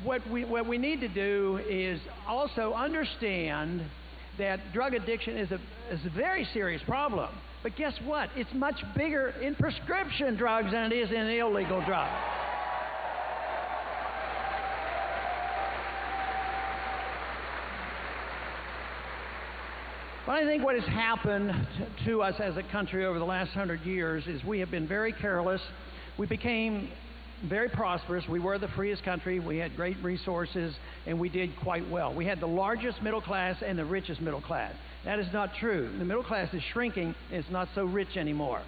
what we need to do is also understand that drug addiction is a very serious problem. But guess what? It's much bigger in prescription drugs than it is in illegal drugs. But I think what has happened to us as a country over the last 100 years is we have been very careless. We became very prosperous. We were the freest country. We had great resources, and we did quite well. We had the largest middle class and the richest middle class. That is not true. The middle class is shrinking, and it's not so rich anymore.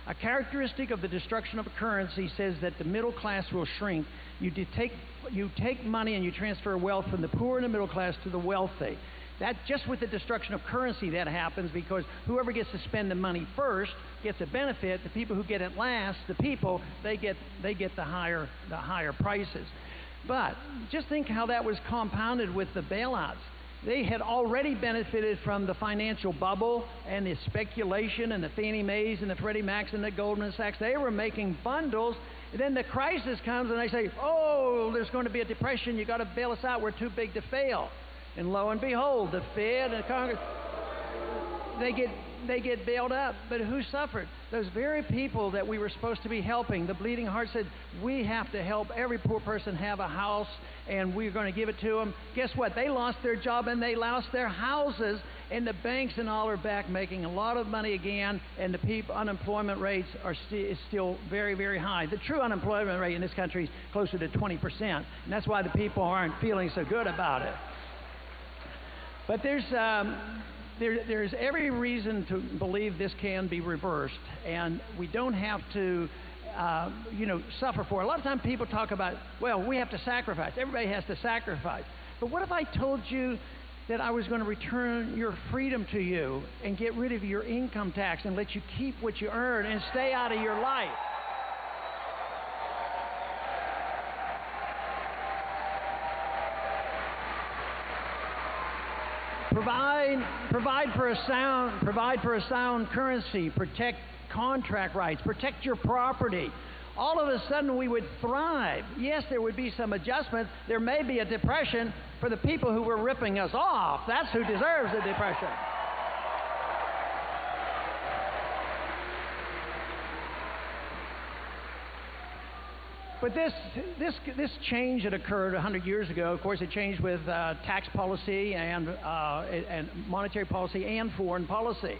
A characteristic of the destruction of a currency says that the middle class will shrink. You take money and you transfer wealth from the poor and the middle class to the wealthy. That just with the destruction of currency that happens, because whoever gets to spend the money first gets a benefit. The people who get it last, the people, they get the higher prices. But just think how that was compounded with the bailouts. They had already benefited from the financial bubble and the speculation and the Fannie Mae's and the Freddie Mac's and the Goldman Sachs. They were making bundles. And then the crisis comes and they say, oh, there's going to be a depression. You've got to bail us out. We're too big to fail. And lo and behold, the Fed and Congress, they get bailed out. But who suffered? Those very people that we were supposed to be helping. The Bleeding Heart said, we have to help every poor person have a house, and we're going to give it to them. Guess what? They lost their job, and they lost their houses, and the banks and all are back making a lot of money again, and the unemployment rates is still very, very high. The true unemployment rate in this country is closer to 20%, and that's why the people aren't feeling so good about it. But there's every reason to believe this can be reversed, and we don't have to, suffer for it. A lot of times people talk about, well, we have to sacrifice. Everybody has to sacrifice. But what if I told you that I was going to return your freedom to you and get rid of your income tax and let you keep what you earn and stay out of your life? Provide for a sound currency, protect contract rights, protect your property. All of a sudden we would thrive. Yes, there would be some adjustments. There may be a depression for the people who were ripping us off. That's who deserves the depression. But this change that occurred 100 years ago, of course, it changed with tax policy and monetary policy and foreign policy.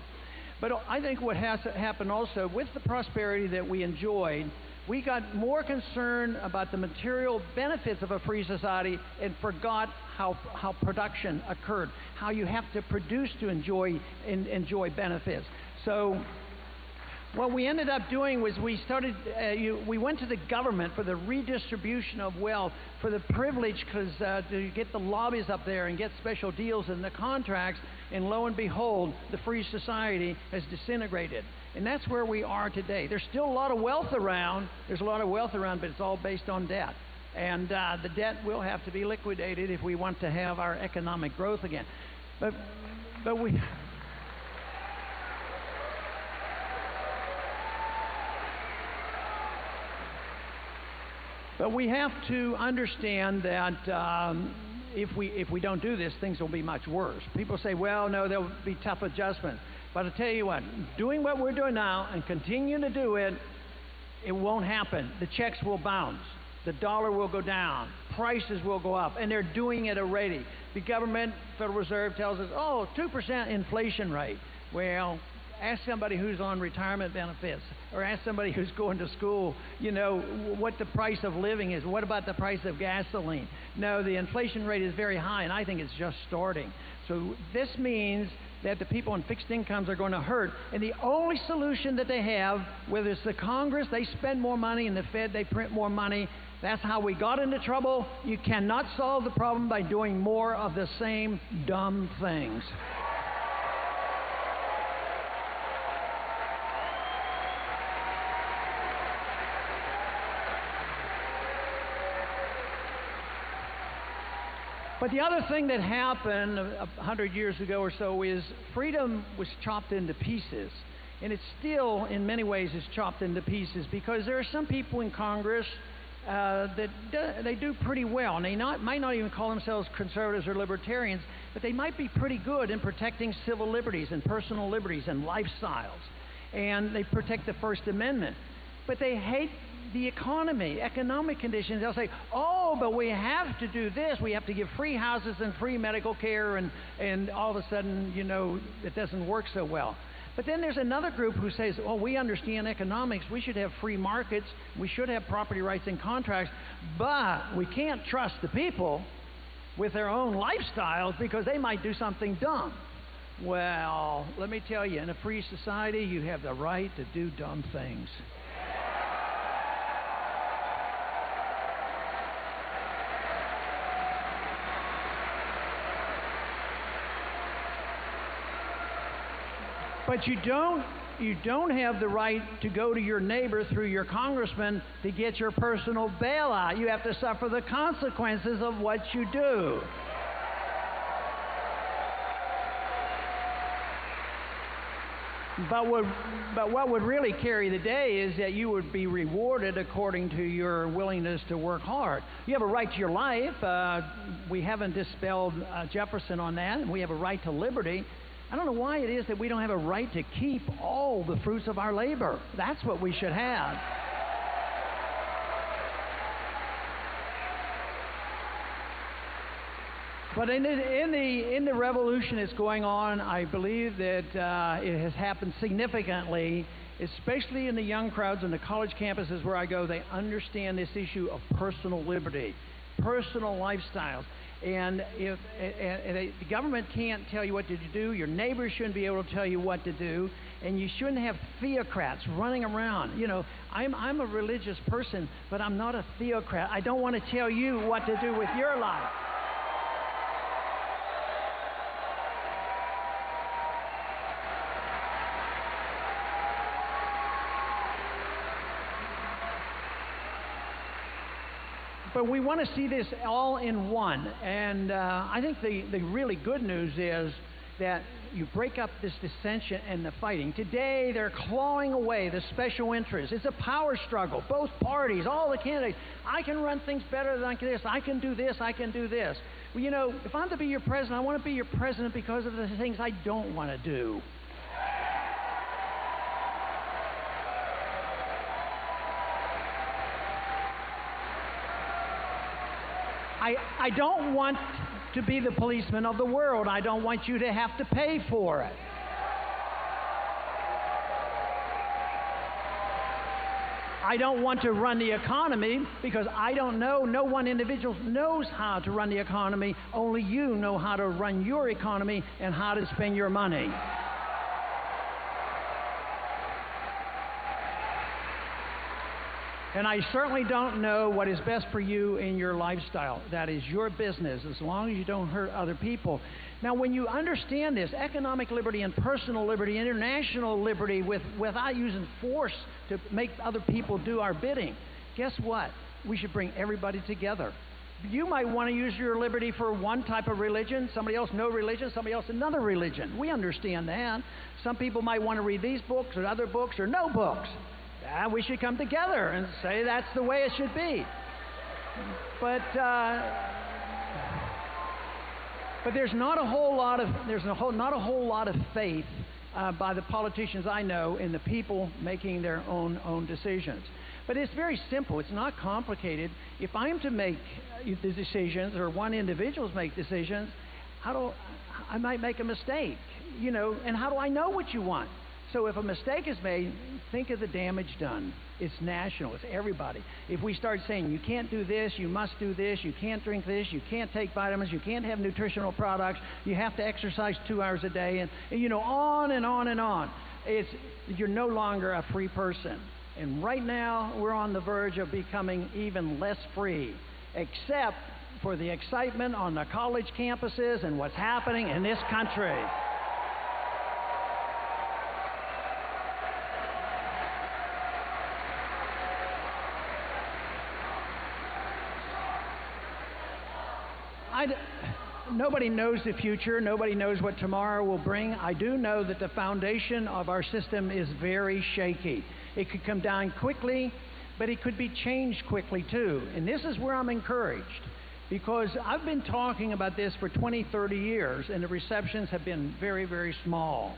But I think what has happened also with the prosperity that we enjoyed, we got more concerned about the material benefits of a free society and forgot how production occurred, how you have to produce to enjoy benefits. So what we ended up doing was we went to the government for the redistribution of wealth, for the privilege, to get the lobbies up there and get special deals in the contracts, and lo and behold, the free society has disintegrated. And that's where we are today. There's still a lot of wealth around. There's a lot of wealth around, but it's all based on debt. And the debt will have to be liquidated if we want to have our economic growth again. But we... But we have to understand that if we don't do this, things will be much worse. People say, well, no, there'll be tough adjustments. But I'll tell you what, doing what we're doing now and continuing to do it, it won't happen. The checks will bounce. The dollar will go down. Prices will go up. And they're doing it already. The government, Federal Reserve, tells us, 2% inflation rate. Well, ask somebody who's on retirement benefits, or ask somebody who's going to school, what the price of living is. What about the price of gasoline? No, the inflation rate is very high, and I think it's just starting. So this means that the people on fixed incomes are going to hurt. And the only solution that they have, whether it's the Congress, they spend more money, and the Fed, they print more money. That's how we got into trouble. You cannot solve the problem by doing more of the same dumb things. But the other thing that happened 100 years ago or so is freedom was chopped into pieces. And it still, in many ways, is chopped into pieces because there are some people in Congress they do pretty well. And they might not even call themselves conservatives or libertarians, but they might be pretty good in protecting civil liberties and personal liberties and lifestyles. And they protect the First Amendment. But they hate the economy, economic conditions. They'll say, oh, but we have to do this. We have to give free houses and free medical care, and all of a sudden, you know, it doesn't work so well. But then there's another group who says, oh, we understand economics. We should have free markets. We should have property rights and contracts. But we can't trust the people with their own lifestyles because they might do something dumb. Well, let me tell you, in a free society, you have the right to do dumb things. But you don't have the right to go to your neighbor through your congressman to get your personal bailout. You have to suffer the consequences of what you do. But what would really carry the day is that you would be rewarded according to your willingness to work hard. You have a right to your life. We haven't dispelled Jefferson on that, and we have a right to liberty. I don't know why it is that we don't have a right to keep all the fruits of our labor. That's what we should have. But in the revolution that's going on, I believe that it has happened significantly, especially in the young crowds and the college campuses where I go. They understand this issue of personal liberty, personal lifestyles. And the government can't tell you what to do. Your neighbors shouldn't be able to tell you what to do. And you shouldn't have theocrats running around. You know, I'm a religious person, but I'm not a theocrat. I don't want to tell you what to do with your life. But we want to see this all in one. And I think the really good news is that you break up this dissension and the fighting. Today, they're clawing away the special interests. It's a power struggle. Both parties, all the candidates. I can run things better than this. I can do this. I can do this. Well, you know, if I'm to be your president, I want to be your president because of the things I don't want to do. I don't want to be the policeman of the world. I don't want you to have to pay for it. I don't want to run the economy because I don't know. No one individual knows how to run the economy. Only you know how to run your economy and how to spend your money. And I certainly don't know what is best for you in your lifestyle. That is your business, as long as you don't hurt other people. Now, when you understand this, economic liberty and personal liberty, international liberty, without using force to make other people do our bidding, guess what? We should bring everybody together. You might want to use your liberty for one type of religion, somebody else no religion, somebody else another religion. We understand that. Some people might want to read these books or other books or no books. We should come together and say that's the way it should be. But there's not a whole lot of faith by the politicians I know in the people making their own decisions. But it's very simple. It's not complicated. If I'm to make the decisions, or one individual's make decisions, I might make a mistake, you know. And how do I know what you want? So if a mistake is made, think of the damage done. It's national. It's everybody. If we start saying you can't do this, you must do this, you can't drink this, you can't take vitamins, you can't have nutritional products, you have to exercise 2 hours a day, and you know, on and on and on. You're no longer a free person. And right now, we're on the verge of becoming even less free, except for the excitement on the college campuses and what's happening in this country. nobody knows the future. Nobody knows what tomorrow will bring. I do know that the foundation of our system is very shaky. It could come down quickly, but it could be changed quickly too. And this is where I'm encouraged, because I've been talking about this for 20, 30 years, and the receptions have been very, very small.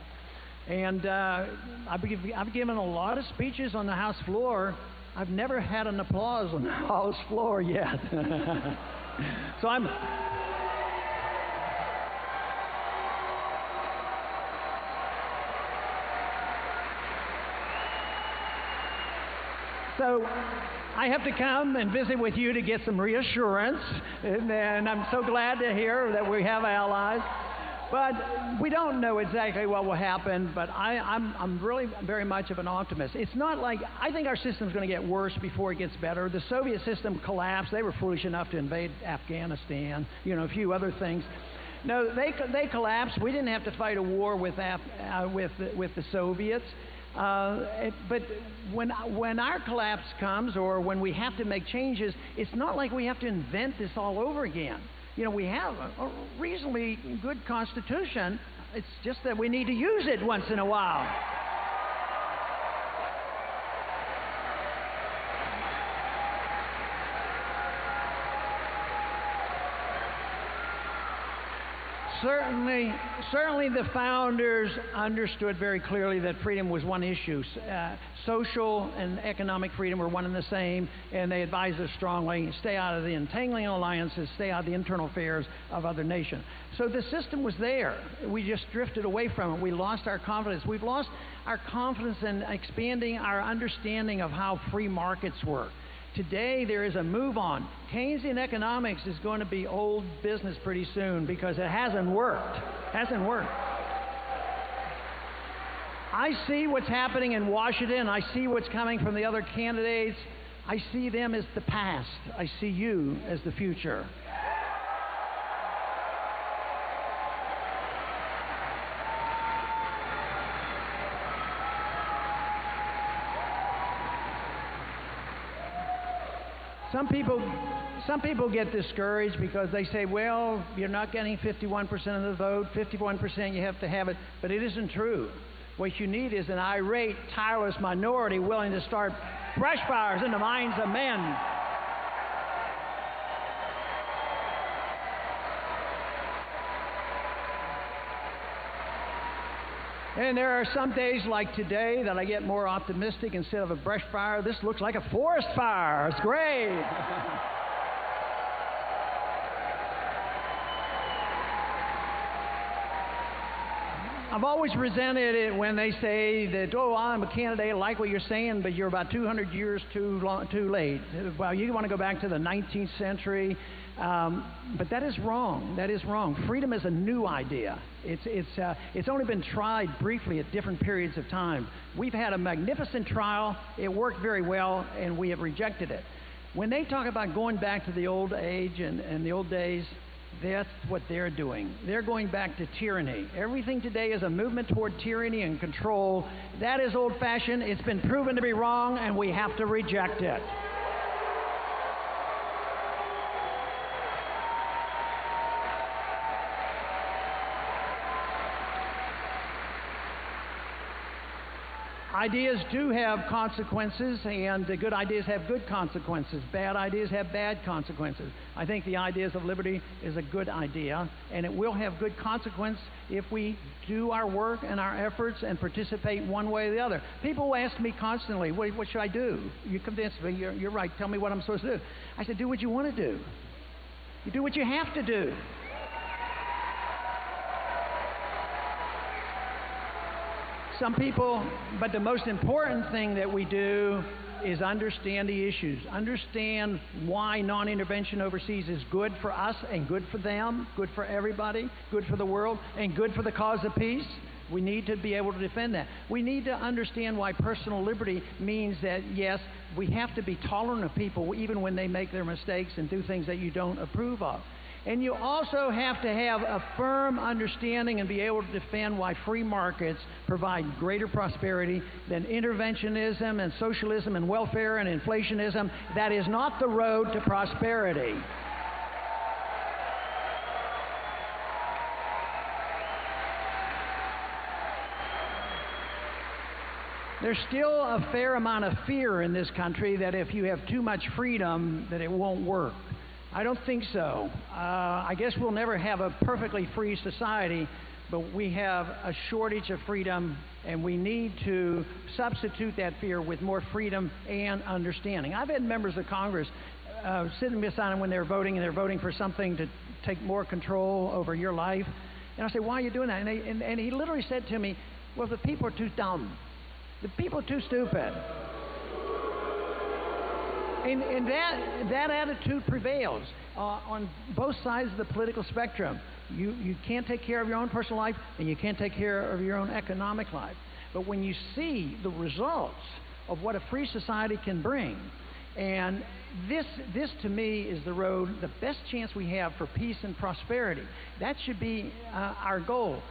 And I've given a lot of speeches on the House floor. I've never had an applause on the House floor yet. So I'm... So I have to come and visit with you to get some reassurance, and I'm so glad to hear that we have allies. But we don't know exactly what will happen, but I'm really very much of an optimist. It's not like, I think our system's going to get worse before it gets better. The Soviet system collapsed. They were foolish enough to invade Afghanistan, a few other things. No, they collapsed. We didn't have to fight a war with the Soviets. But when our collapse comes, or when we have to make changes, it's not like we have to invent this all over again. We have a reasonably good Constitution. It's just that we need to use it once in a while. Certainly the founders understood very clearly that freedom was one issue. Social and economic freedom were one and the same, and they advised us strongly, stay out of the entangling alliances, stay out of the internal affairs of other nations. So the system was there. We just drifted away from it. We lost our confidence. We've lost our confidence in expanding our understanding of how free markets work. Today, there is a move on. Keynesian economics is going to be old business pretty soon because it hasn't worked. I see what's happening in Washington. I see what's coming from the other candidates. I see them as the past. I see you as the future. Some people get discouraged because they say, well, you're not getting 51% of the vote, 51% you have to have it, but it isn't true. What you need is an irate, tireless minority willing to start brush fires in the minds of men. And there are some days like today that I get more optimistic. Instead of a brush fire, this looks like a forest fire. It's great. I've always resented it when they say that, oh, I'm a candidate, I like what you're saying, but you're about 200 years too late. Well, you want to go back to the 19th century. But that is wrong. That is wrong. Freedom is a new idea. It's only been tried briefly at different periods of time. We've had a magnificent trial. It worked very well, and we have rejected it. When they talk about going back to the old age and the old days, that's what they're doing. They're going back to tyranny. Everything today is a movement toward tyranny and control. That is old-fashioned. It's been proven to be wrong, and we have to reject it. Ideas do have consequences, and good ideas have good consequences. Bad ideas have bad consequences. I think the ideas of liberty is a good idea, and it will have good consequence if we do our work and our efforts and participate one way or the other. People ask me constantly, what should I do? You convince me, you're right, tell me what I'm supposed to do. I said, do what you want to do. You do what you have to do. Some people, but the most important thing that we do is understand the issues. Understand why non-intervention overseas is good for us and good for them, good for everybody, good for the world, and good for the cause of peace. We need to be able to defend that. We need to understand why personal liberty means that, yes, we have to be tolerant of people even when they make their mistakes and do things that you don't approve of. And you also have to have a firm understanding and be able to defend why free markets provide greater prosperity than interventionism and socialism and welfare and inflationism. That is not the road to prosperity. There's still a fair amount of fear in this country that if you have too much freedom, that it won't work. I don't think so. I guess we'll never have a perfectly free society, but we have a shortage of freedom, and we need to substitute that fear with more freedom and understanding. I've had members of Congress sitting beside them when they're voting, and they're voting for something to take more control over your life. And I say, why are you doing that? And he literally said to me, well, the people are too dumb. The people are too stupid. And that attitude prevails on both sides of the political spectrum. You can't take care of your own personal life, and you can't take care of your own economic life. But when you see the results of what a free society can bring, and this to me is the road, the best chance we have for peace and prosperity. That should be our goal.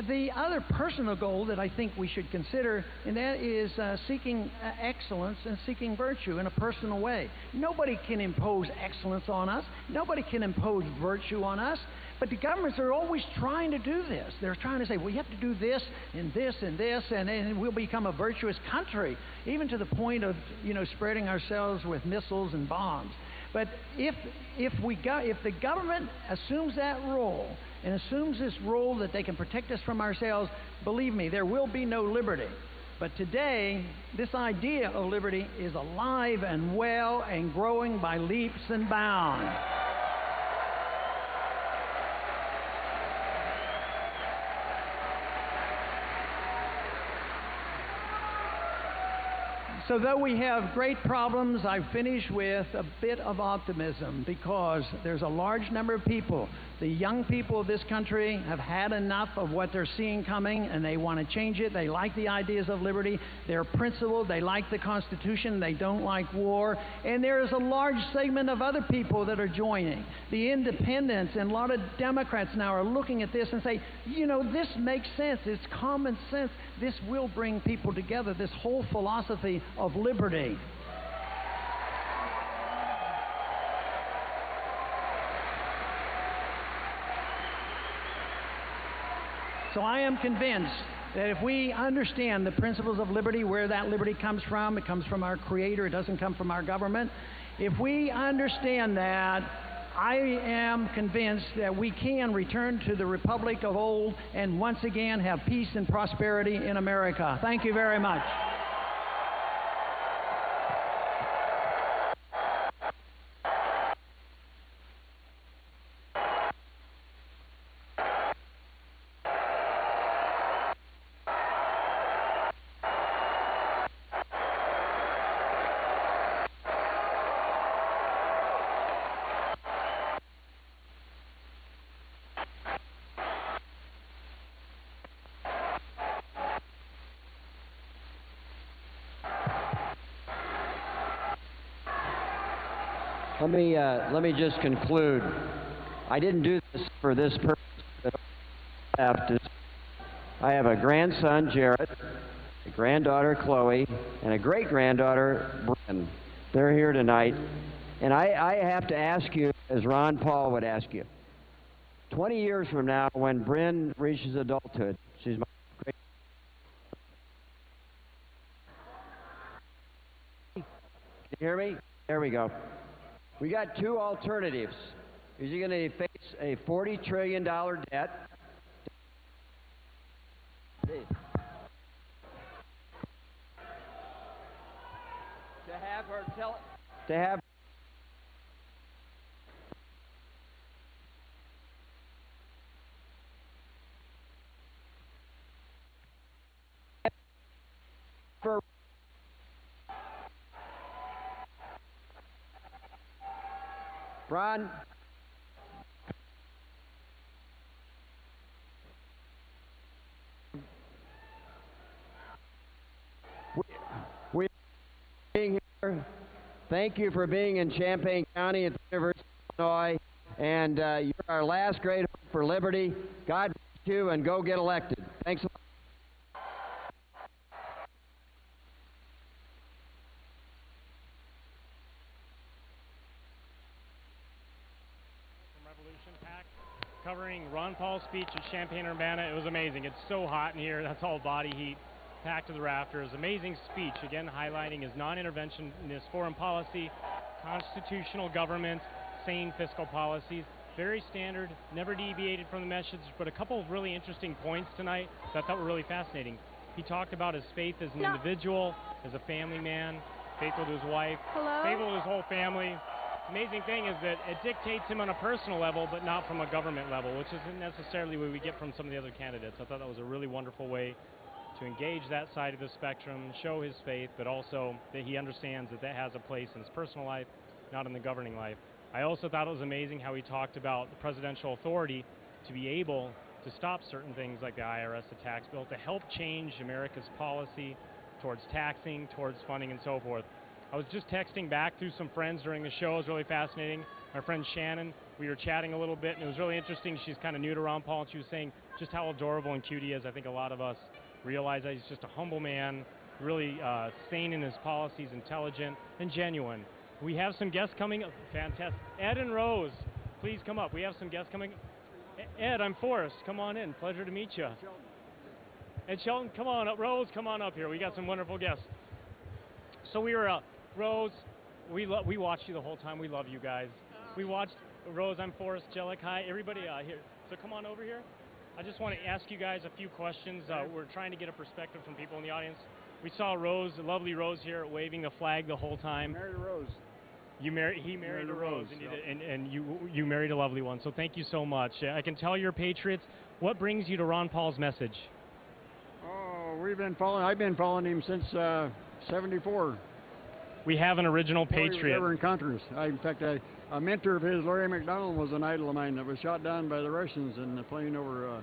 The other personal goal that I think we should consider, and that is seeking excellence and seeking virtue in a personal way. Nobody can impose excellence on us. Nobody can impose virtue on us. But the governments are always trying to do this. They're trying to say, well, you have to do this and this and this, and then we'll become a virtuous country, even to the point of, spreading ourselves with missiles and bombs. But if the government assumes that role and assumes this role that they can protect us from ourselves, believe me, there will be no liberty. But today, this idea of liberty is alive and well and growing by leaps and bounds. So though we have great problems, I finish with a bit of optimism, because there's a large number of people, the young people of this country, have had enough of what they're seeing coming, and they want to change it. They like the ideas of liberty. They're principled. They like the Constitution. They don't like war. And there is a large segment of other people that are joining. The independents and a lot of Democrats now are looking at this and say, this makes sense. It's common sense. This will bring people together, this whole philosophy of liberty. So I am convinced that if we understand the principles of liberty, where that liberty comes from, it comes from our Creator, it doesn't come from our government. If we understand that, I am convinced that we can return to the republic of old and once again have peace and prosperity in America. Thank you very much. Let me just conclude. I didn't do this for this purpose. I have a grandson, Jarrett, a granddaughter, Chloe, and a great-granddaughter, Bryn. They're here tonight. And I have to ask you, as Ron Paul would ask you, 20 years from now, when Bryn reaches adulthood, she's my great... Can you hear me? There we go. We got two alternatives. Is he going to face a $40 trillion debt? To have her tell... To have... Ron? We being here. Thank you for being in Champaign County at the University of Illinois. And you're our last great hope for liberty. God bless you, and go get elected. Thanks a lot. Covering Ron Paul's speech at Champaign-Urbana. It was amazing. It's so hot in here. That's all body heat. packed to the rafters. Amazing speech, again highlighting his non-interventionist foreign policy, constitutional government, sane fiscal policies. Very standard, never deviated from the message, but a couple of really interesting points tonight that I thought were really fascinating. He talked about his faith as an individual, as a family man, faithful to his wife, faithful to his whole family. Amazing thing is that it dictates him on a personal level, but not from a government level, which isn't necessarily what we get from some of the other candidates. I thought that was a really wonderful way to engage that side of the spectrum, show his faith, but also that he understands that that has a place in his personal life, not in the governing life. I also thought it was amazing how he talked about the presidential authority to be able to stop certain things like the IRS, the tax bill, to help change America's policy towards taxing, towards funding, and so forth. I was just texting back through some friends during the show. It was really fascinating. My friend Shannon, we were chatting a little bit, and it was really interesting. She's kind of new to Ron Paul, and she was saying just how adorable and cute he is. I think a lot of us realize that he's just a humble man, really sane in his policies, intelligent, and genuine. We have some guests coming up. Fantastic. Ed and Rose, please come up. We have some guests coming. Ed, I'm Forrest. Come on in. Pleasure to meet you. Ed Shelton, come on up. Rose, come on up here. We got some wonderful guests. So we were, Rose, we watched you the whole time. We love you guys. We watched Rose, I'm Forrest, Jellic, hi, everybody here. So come on over here. I just want to ask you guys a few questions. We're trying to get a perspective from people in the audience. We saw Rose, a lovely Rose here, waving the flag the whole time. Married a Rose. He married a Rose, and you married a lovely one. So thank you so much. I can tell you're patriots. What brings you to Ron Paul's message? Oh, I've been following him since '74. We have an original patriot. Ever in Congress. In fact, a mentor of his, Larry McDonald, was an idol of mine that was shot down by the Russians in the plane over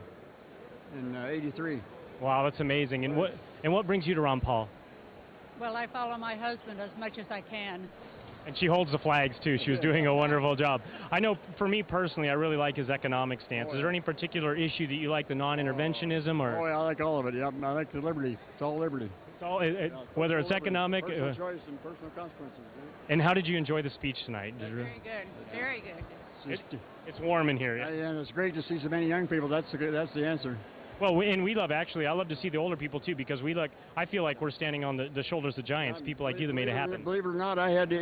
in '83. Wow, that's amazing. And what brings you to Ron Paul? Well, I follow my husband as much as I can. And she holds the flags too. She was doing a wonderful job. I know for me personally, I really like his economic stance. Is there any particular issue that you like, the non-interventionism or? Oh, yeah, I like all of it. Yeah, I like the liberty. It's all liberty. It's all, whether it's economic. Personal choice and personal consequences. Yeah. And how did you enjoy the speech tonight? Very good. Very good. It's warm in here. Yeah, and it's great to see so many young people. That's the answer. Well, and we love, actually, I love to see the older people too, because I feel like we're standing on the shoulders of giants, people like you that made it happen. Believe it or not, I had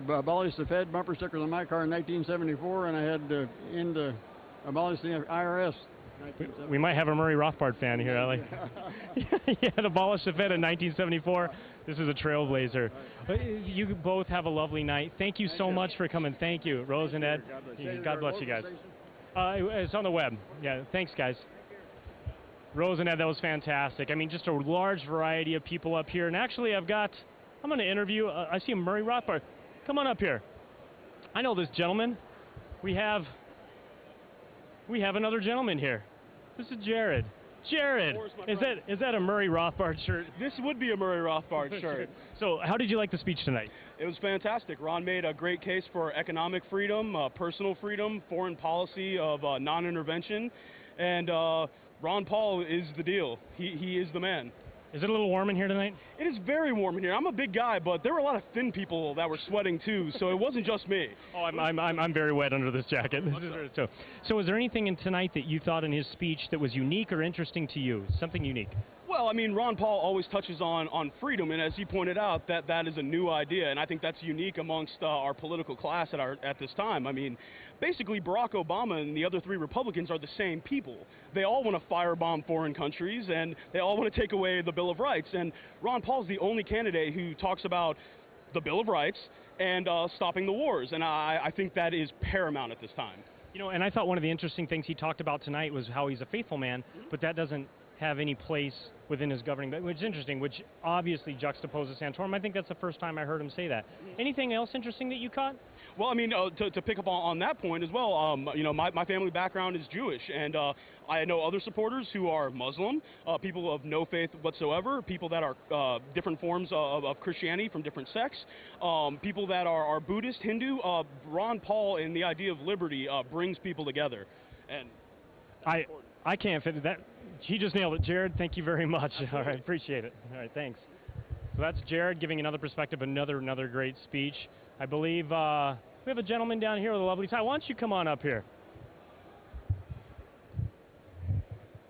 abolished the Fed bumper stickers on my car in 1974, and I had to abolish the IRS. We might have a Murray Rothbard fan here. I like. You had abolished the Fed in 1974. This is a trailblazer. You both have a lovely night. Thank you so much for coming. Thank you, Rose and Ed. God bless you guys. It's on the web. Yeah, thanks, guys. Rose and Ed, that was fantastic. I mean, just a large variety of people up here. And actually, I'm going to interview, I see Murray Rothbard. Come on up here. I know this gentleman. We have another gentleman here. This is Jared. Jared, is that a Murray Rothbard shirt? This would be a Murray Rothbard shirt. So how did you like the speech tonight? It was fantastic. Ron made a great case for economic freedom, personal freedom, foreign policy of non-intervention, and Ron Paul is the deal. He is the man. Is it a little warm in here tonight? It is very warm in here. I'm a big guy, but there were a lot of thin people that were sweating too, so it wasn't just me. Oh, I'm very wet under this jacket. So was there anything in tonight that you thought in his speech that was unique or interesting to you? Something unique? Well, I mean, Ron Paul always touches on freedom, and as he pointed out, that is a new idea, and I think that's unique amongst our political class at this time. I mean, basically, Barack Obama and the other three Republicans are the same people. They all want to firebomb foreign countries, and they all want to take away the Bill of Rights, and Ron Paul's the only candidate who talks about the Bill of Rights and stopping the wars, and I think that is paramount at this time. You know, and I thought one of the interesting things he talked about tonight was how he's a faithful man, but that doesn't have any place within his governing, which is interesting, which obviously juxtaposes Santorum. I think that's the first time I heard him say that. Anything else interesting that you caught? Well, I mean, to pick up on that point as well, you know, my family background is Jewish, and I know other supporters who are Muslim, people of no faith whatsoever, people that are different forms of Christianity from different sects, people that are Buddhist, Hindu. Ron Paul and the idea of liberty brings people together. And I can't fit that. He just nailed it. Jared, thank you very much. All right, appreciate it. All right, thanks. So that's Jared giving another perspective, another great speech. I believe we have a gentleman down here with a lovely tie. Why don't you come on up here?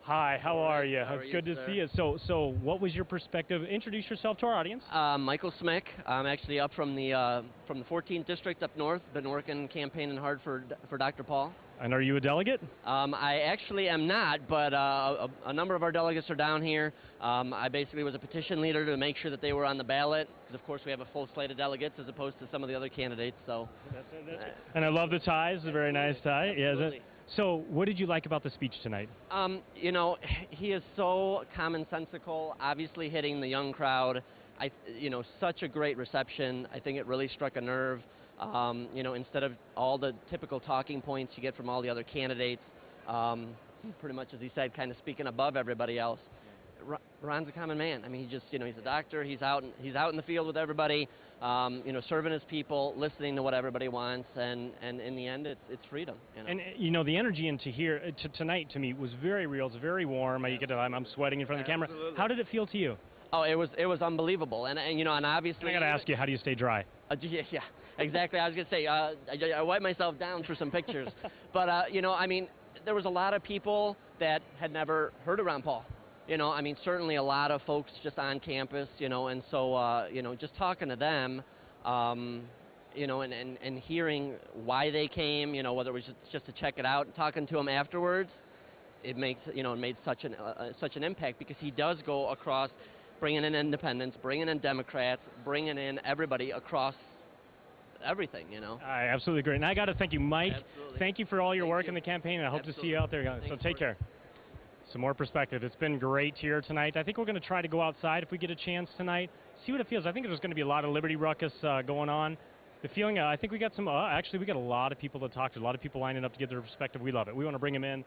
Hi, how are you? How are It's you, good to sir? see you. So what was your perspective? Introduce yourself to our audience. Michael Smick. I'm actually up from the 14th district up north. Been working campaigning hard for Dr. Paul. And are you a delegate? I actually am not, but a number of our delegates are down here. I basically was a petition leader to make sure that they were on the ballot, because of course we have a full slate of delegates as opposed to some of the other candidates. So. And I love the tie. It's a very nice tie. Yeah, is it? Absolutely. So what did you like about the speech tonight? You know, he is so commonsensical, obviously hitting the young crowd. Such a great reception. I think it really struck a nerve. Instead of all the typical talking points you get from all the other candidates, pretty much, as he said, kind of speaking above everybody else. Ron's a common man. I mean, he's a doctor. He's out in the field with everybody, serving his people, listening to what everybody wants, and in the end, it's freedom. And the energy into here tonight to me was very real. It's very warm. I'm sweating in front of the camera. Absolutely. How did it feel to you? Oh, it was unbelievable, and obviously. I got to ask you, how do you stay dry? Yeah, exactly. I was gonna say I wiped myself down for some pictures, but there was a lot of people that had never heard of Ron Paul. Certainly a lot of folks just on campus, and so, just talking to them, and hearing why they came, whether it was just to check it out, and talking to them afterwards, it made such an impact, because he does go across, bringing in independents, bringing in Democrats, bringing in everybody across everything, I absolutely agree. And I got to thank you, Mike. Absolutely. Thank you for all your work in the campaign, and I hope to see you out there. So take care. Some more perspective. It's been great here tonight. I think we're going to try to go outside if we get a chance tonight, see what it feels. I think there's going to be a lot of Liberty ruckus going on. The feeling, I think we got some, actually we got a lot of people to talk to, a lot of people lining up to get their perspective. We love it. We want to bring them in.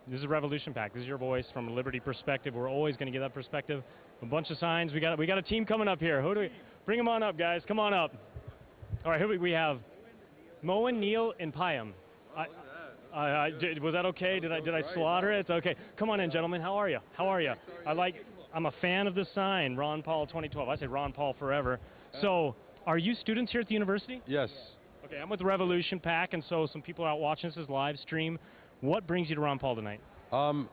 This is Revolution PAC. This is your voice from a Liberty perspective. We're always going to get that perspective. A bunch of signs. We got a team coming up here. Who do we bring them on up, guys? Come on up. All right, here we have Moen, Neal, and Payam. Was that okay? Did I slaughter it? Okay. Come on in, gentlemen. How are you? I'm a fan of this sign, Ron Paul 2012. I say Ron Paul forever. So, are you students here at the university? Yes. Okay, I'm with Revolution PAC, and so some people are out watching this live stream. What brings you to Ron Paul tonight?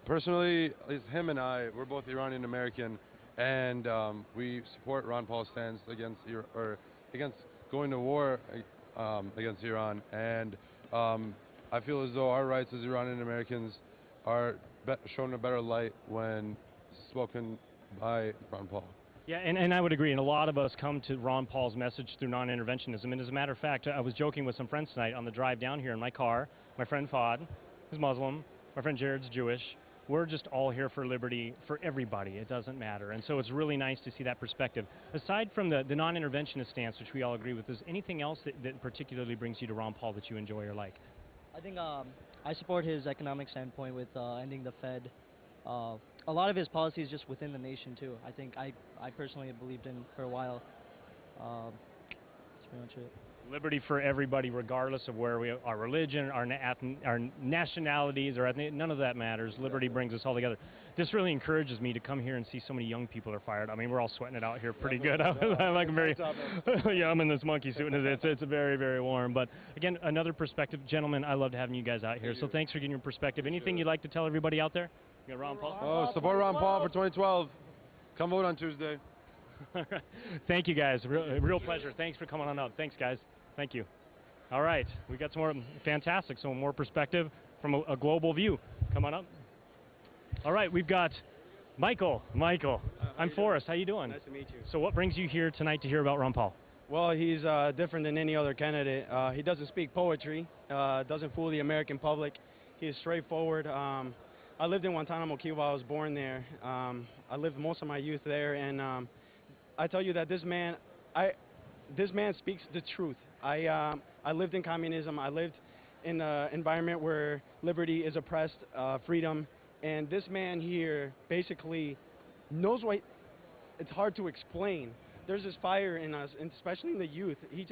Personally, it's him and I. We're both Iranian American, and we support Ron Paul's stance against going to war against Iran, and I feel as though our rights as Iranian Americans are shown in a better light when spoken by Ron Paul. Yeah, and I would agree, and a lot of us come to Ron Paul's message through non-interventionism, and as a matter of fact, I was joking with some friends tonight on the drive down here in my car. My friend Fahd is Muslim, my friend Jared's Jewish. We're just all here for liberty for everybody. It doesn't matter. And so it's really nice to see that perspective. Aside from the non-interventionist stance, which we all agree with, is anything else that particularly brings you to Ron Paul that you enjoy or like? I think I support his economic standpoint with ending the Fed. A lot of his policies just within the nation, too. I think I personally have believed in for a while. That's pretty much it. Liberty for everybody, regardless of where we are, our religion, our nationalities, or none of that matters. Liberty brings us all together. This really encourages me to come here and see so many young people are fired. I mean, we're all sweating it out here pretty good. I'm in this monkey suit, and it's very, very warm. But again, another perspective. Gentlemen, I loved having you guys out here. So thanks for getting your perspective. Anything you'd like to tell everybody out there? You got Ron Paul? Support Ron Paul for 2012. Come vote on Tuesday. Thank you, guys. Real pleasure. Thanks for coming on up. Thanks, guys. Thank you. All right, we got some more, fantastic, some more perspective from a global view. Come on up. All right, we've got Michael. I'm Forrest. How you doing? Nice to meet you. So what brings you here tonight to hear about Ron Paul? Well, he's different than any other candidate. He doesn't speak poetry, doesn't fool the American public. He's straightforward. I lived in Guantanamo, Cuba. I was born there. I lived most of my youth there, and I tell you that this man speaks the truth. I lived in communism. I lived in an environment where liberty is oppressed, freedom, and this man here basically knows what. It's hard to explain. There's this fire in us, and especially in the youth. He's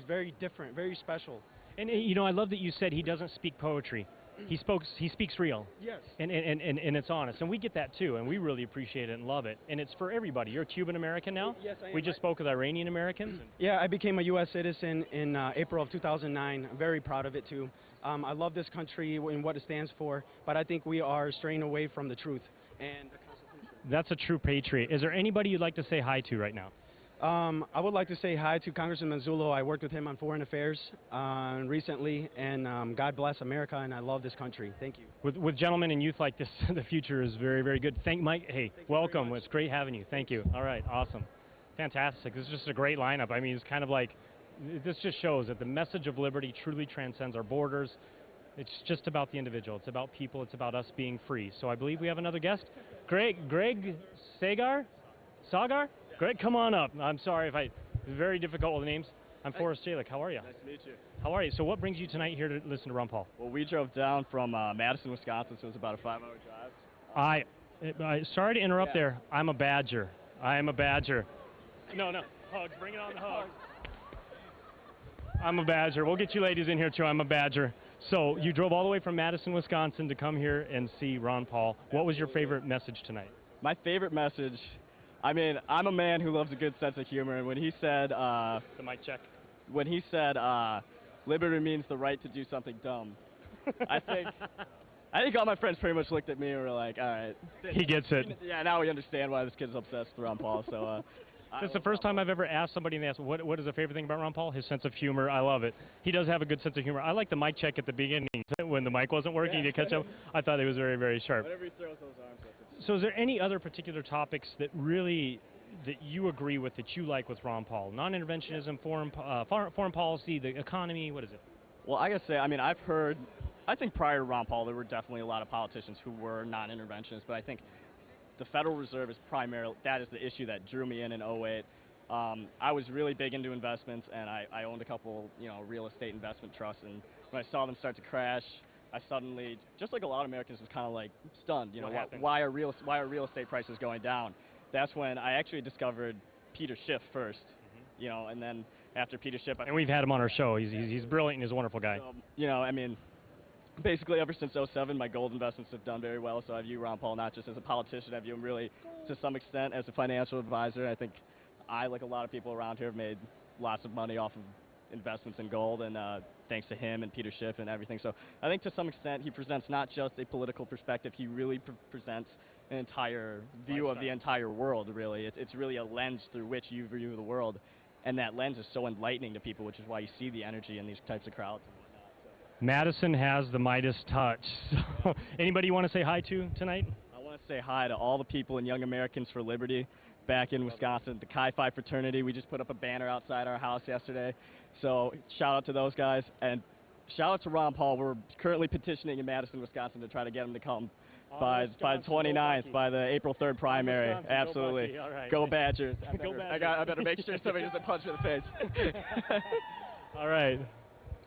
very different, very special. And I love that you said he doesn't speak poetry. he speaks real. Yes. And it's honest. And we get that too, and we really appreciate it and love it. And it's for everybody. You're a Cuban American now? Yes, I am. We just spoke with Iranian Americans. Yeah, I became a U.S. citizen in April of 2009. I'm very proud of it too. I love this country and what it stands for, but I think we are straying away from the truth and the Constitution. That's a true patriot. Is there anybody you'd like to say hi to right now? I would like to say hi to Congressman Manzullo. I worked with him on foreign affairs recently, and God bless America, and I love this country. Thank you. With gentlemen and youth like this, the future is very, very good. Thank Mike. Hey, welcome. It's great having you. Thank you. All right, awesome. Fantastic. This is just a great lineup. I mean, it's kind of like, this just shows that the message of liberty truly transcends our borders. It's just about the individual. It's about people. It's about us being free. So I believe we have another guest. Greg Sagar? Greg, come on up. I'm sorry if very difficult with the names. I'm Forrest Jalick. How are you? Nice to meet you. How are you? So what brings you tonight here to listen to Ron Paul? Well, we drove down from Madison, Wisconsin, so it was about a 5-hour drive. I sorry to interrupt there. I'm a Badger. I am a Badger. No. Hugs. Bring it on the hugs. I'm a Badger. We'll get you ladies in here too. I'm a Badger. So you drove all the way from Madison, Wisconsin to come here and see Ron Paul. What was your favorite message tonight? My favorite message, I mean, I'm a man who loves a good sense of humor, and when he said... the mic check. When he said, liberty means the right to do something dumb, I think all my friends pretty much looked at me and were like, all right. He gets it. Yeah, now we understand why this kid's obsessed with Ron Paul, so... It's the first time I've ever asked somebody and they asked, what is the favorite thing about Ron Paul? His sense of humor. I love it. He does have a good sense of humor. I like the mic check at the beginning when the mic wasn't working to catch up. I thought it was very, very sharp. Whenever he throws those arms up. So is there any other particular topics that you agree with, that you like with Ron Paul? Non-interventionism, foreign policy, the economy, what is it? Well, I gotta say, I mean, I think prior to Ron Paul, there were definitely a lot of politicians who were non-interventionists, but I think the Federal Reserve is that is the issue that drew me in 08. I was really big into investments, and I owned a couple, real estate investment trusts, and when I saw them start to crash, I suddenly, just like a lot of Americans, was kind of like stunned. Why are real estate prices going down? That's when I actually discovered Peter Schiff first, and then after Peter Schiff, and we've had him on our show. He's brilliant and he's a wonderful guy. I mean, basically ever since 07, my gold investments have done very well. So I view Ron Paul not just as a politician, I view him really, to some extent, as a financial advisor. I think I, like a lot of people around here, have made lots of money off of investments in gold, and thanks to him and Peter Schiff and everything. So I think to some extent he presents not just a political perspective, he really presents an entire view of the entire world, really. It's really a lens through which you view the world, and that lens is so enlightening to people, which is why you see the energy in these types of crowds. Madison has the Midas touch. So anybody you want to say hi to tonight? I want to say hi to all the people in Young Americans for Liberty back in Wisconsin, the Chi Phi fraternity. We just put up a banner outside our house yesterday. So shout out to those guys, and shout out to Ron Paul. We're currently petitioning in Madison, Wisconsin to try to get him to come by the 29th, by the April 3rd primary. Absolutely. Go, right. Go Badgers. Go Badgers. I better make sure somebody doesn't punch me in the face. All right.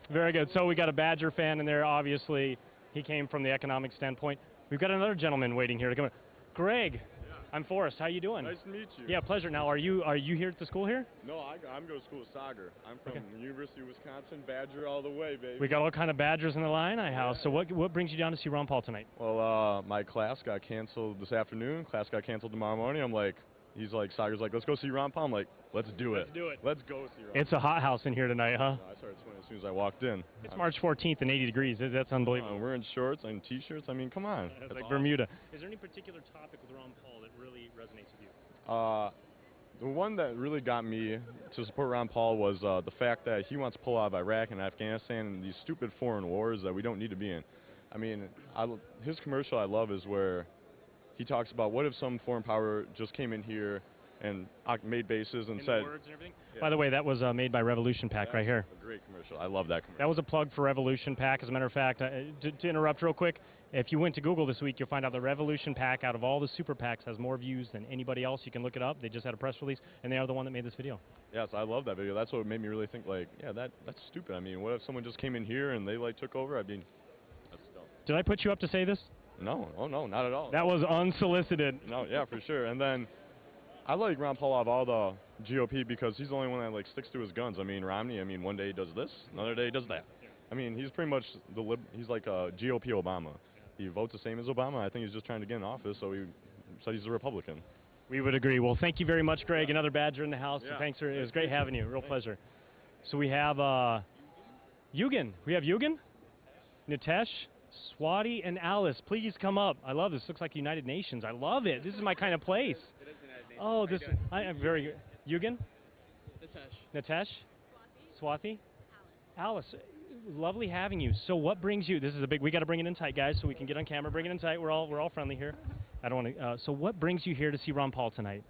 Very good. So we got a Badger fan in there, obviously. He came from the economic standpoint. We've got another gentleman waiting here to come in. Greg, yeah. I'm Forrest. How you doing? Nice to meet you. Yeah, pleasure. Now, are you here at the school here? No, I'm going to school at Sagar. I'm from the University of Wisconsin, Badger all the way, baby. We got all kind of Badgers in the Illini house. So what brings you down to see Ron Paul tonight? Well, my class got canceled this afternoon. Class got canceled tomorrow morning. I'm like, Sagar's like, let's go see Ron Paul. I'm like, let's do it. Let's do it. Let's go see Ron It's a hot house in here tonight, huh? No, I started sweating as soon as I walked in. It's March 14th and 80 degrees. That's unbelievable. We're in shorts and T-shirts. I mean, come on. It's like awesome. Bermuda. Is there any particular topic with Ron Paul that really resonates with you? The one that really got me to support Ron Paul was the fact that he wants to pull out of Iraq and Afghanistan and these stupid foreign wars that we don't need to be in. I mean, his commercial I love is where he talks about what if some foreign power just came in here and made bases and said... words and everything? Yeah. By the way, that was made by Revolution PAC right here. A great commercial. I love that commercial. That was a plug for Revolution PAC. As a matter of fact, to interrupt real quick, if you went to Google this week, you'll find out the Revolution PAC, out of all the super PACs, has more views than anybody else. You can look it up. They just had a press release, and they are the one that made this video. Yes, I love that video. That's what made me really think, like, yeah, that's stupid. I mean, what if someone just came in here and they, like, took over? I mean, that's dumb. Did I put you up to say this? No. Oh, no, not at all. That was unsolicited. No, yeah, for sure. And then I like Ron Paul out of all the GOP because he's the only one that, like, sticks to his guns. I mean, Romney, one day he does this, another day he does that. I mean, he's pretty much he's like a GOP Obama. He votes the same as Obama. I think he's just trying to get in office, so he said he's a Republican. We would agree. Well, thank you very much, Greg. Another Badger in the house. Yeah. Thanks for it was great having you. Real pleasure. So we have Yugen. We have Yugen, Nitesh, Swati, and Alice. Please come up. I love this. Looks like United Nations. I love it. This is my kind of place. It is United Nations. Oh, this I am very good. Yugen, Nitesh, Swati, Alice. Lovely having you. So what brings you? This is a big. We got to bring it in tight, guys, so we can get on camera. Bring it in tight. We're all friendly here. I don't want to. So what brings you here to see Ron Paul tonight?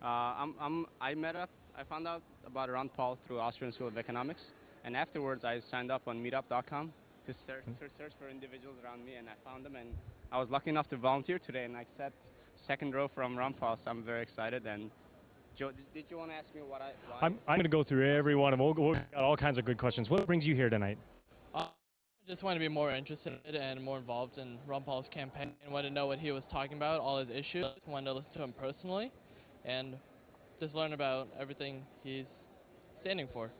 I found out about Ron Paul through Austrian School of Economics, and afterwards I signed up on Meetup.com to search for individuals around me, and I found them, and I was lucky enough to volunteer today, and I sat second row from Ron Paul, so I'm very excited. And Joe, did you want to ask me why? I'm going to go through every one of them. We'll got all kinds of good questions. What brings you here tonight? I just wanted to be more interested and more involved in Ron Paul's campaign and wanted to know what he was talking about, all his issues. Wanted to listen to him personally and just learn about everything he's standing for.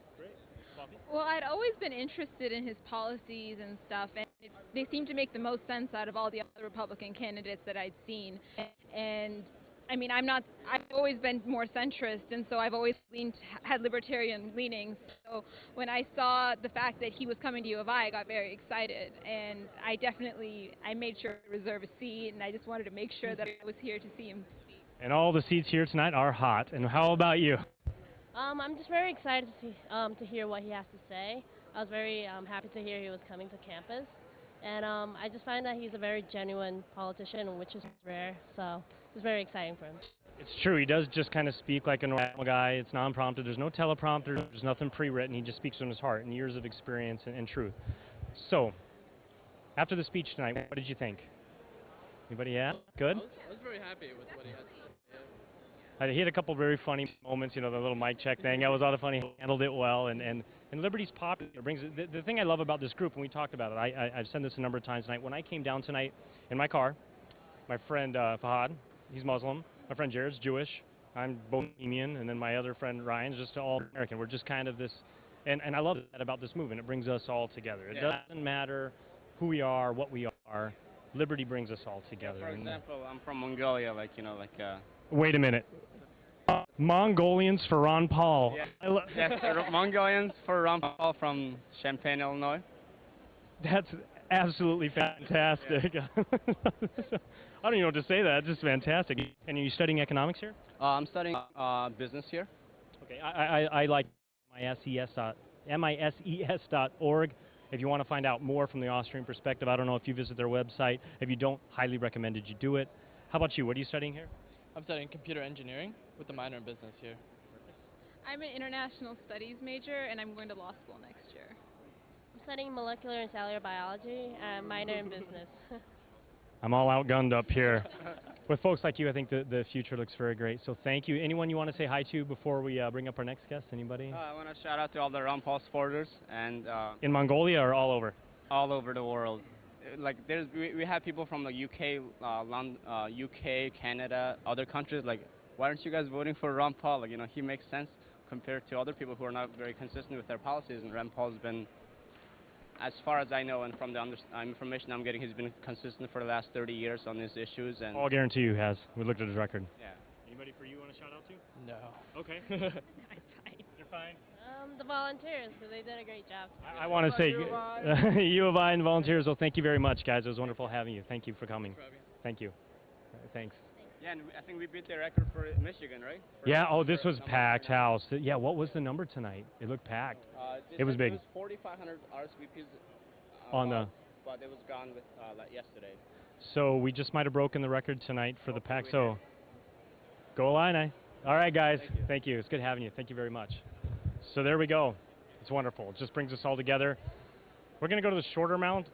Well, I'd always been interested in his policies and stuff, and they seem to make the most sense out of all the other Republican candidates that I'd seen. And I mean, I've always been more centrist, and so I've always had libertarian leanings. So when I saw the fact that he was coming to U of I got very excited, and I made sure to reserve a seat, and I just wanted to make sure that I was here to see him speak. And all the seats here tonight are hot. And how about you? I'm just very excited to hear what he has to say. I was very happy to hear he was coming to campus, and I just find that he's a very genuine politician, which is rare. So it's very exciting for him. It's true. He does just kind of speak like a normal guy. It's non-prompted. There's no teleprompter. There's nothing pre-written. He just speaks from his heart and years of experience and truth. So, after the speech tonight, what did you think? Anybody? Yeah? Good? I was very happy with what he had to say. He had a couple very funny moments, you know, the little mic check thing. That was a lot of fun. He handled it well, and Liberty's popular. The thing I love about this group, and we talked about it, I've said this a number of times tonight. When I came down tonight in my car, my friend Fahad, he's Muslim. My friend Jared's Jewish. I'm Bohemian, and then my other friend Ryan's just all American. We're just kind of this, and I love that about this movement. It brings us all together. It doesn't matter who we are, what we are. Liberty brings us all together. For example, I'm from Mongolia, Wait a minute. Mongolians for Ron Paul. Yeah. Yes, Mongolians for Ron Paul from Champaign, Illinois. That's absolutely fantastic. Yeah. I don't even know what to say. That's just fantastic. And are you studying economics here? I'm studying business here. Okay, I like MISES.org. If you want to find out more from the Austrian perspective, I don't know if you visit their website. If you don't, highly recommended you do it. How about you? What are you studying here? I'm studying computer engineering with a minor in business here. I'm an international studies major, and I'm going to law school next year. I'm studying molecular and cellular biology, minor in business. I'm all outgunned up here. With folks like you, I think the future looks very great. So thank you. Anyone you want to say hi to before we bring up our next guest? Anybody? I want to shout out to all the Ron Paul supporters and in Mongolia or all over? All over the world. Like we have people from the UK, UK, Canada, other countries. Like, why aren't you guys voting for Ron Paul? Like, he makes sense compared to other people who are not very consistent with their policies. And Ron Paul's been, as far as I know, and from the information I'm getting, he's been consistent for the last 30 years on these issues. And I'll guarantee you has. We looked at his record. Yeah. Anybody for you want to shout out to? No. Okay. You're fine. The volunteers, because they did a great job. I want to say U of I and volunteers, well, thank you very much, guys. It was wonderful having you. Thank you for coming. Thank you. Thanks. Yeah, and I think we beat the record for Michigan, right? Yeah, this was packed house. Yeah, what was the number tonight? It looked packed. It was big. It was 4,500 RSVPs but it was gone with yesterday. So we just might have broken the record tonight for the pack. So go Illini. All right, guys. Thank you. It's good having you. Thank you very much. So there we go. It's wonderful. It just brings us all together. We're going to go to the shoulder mount,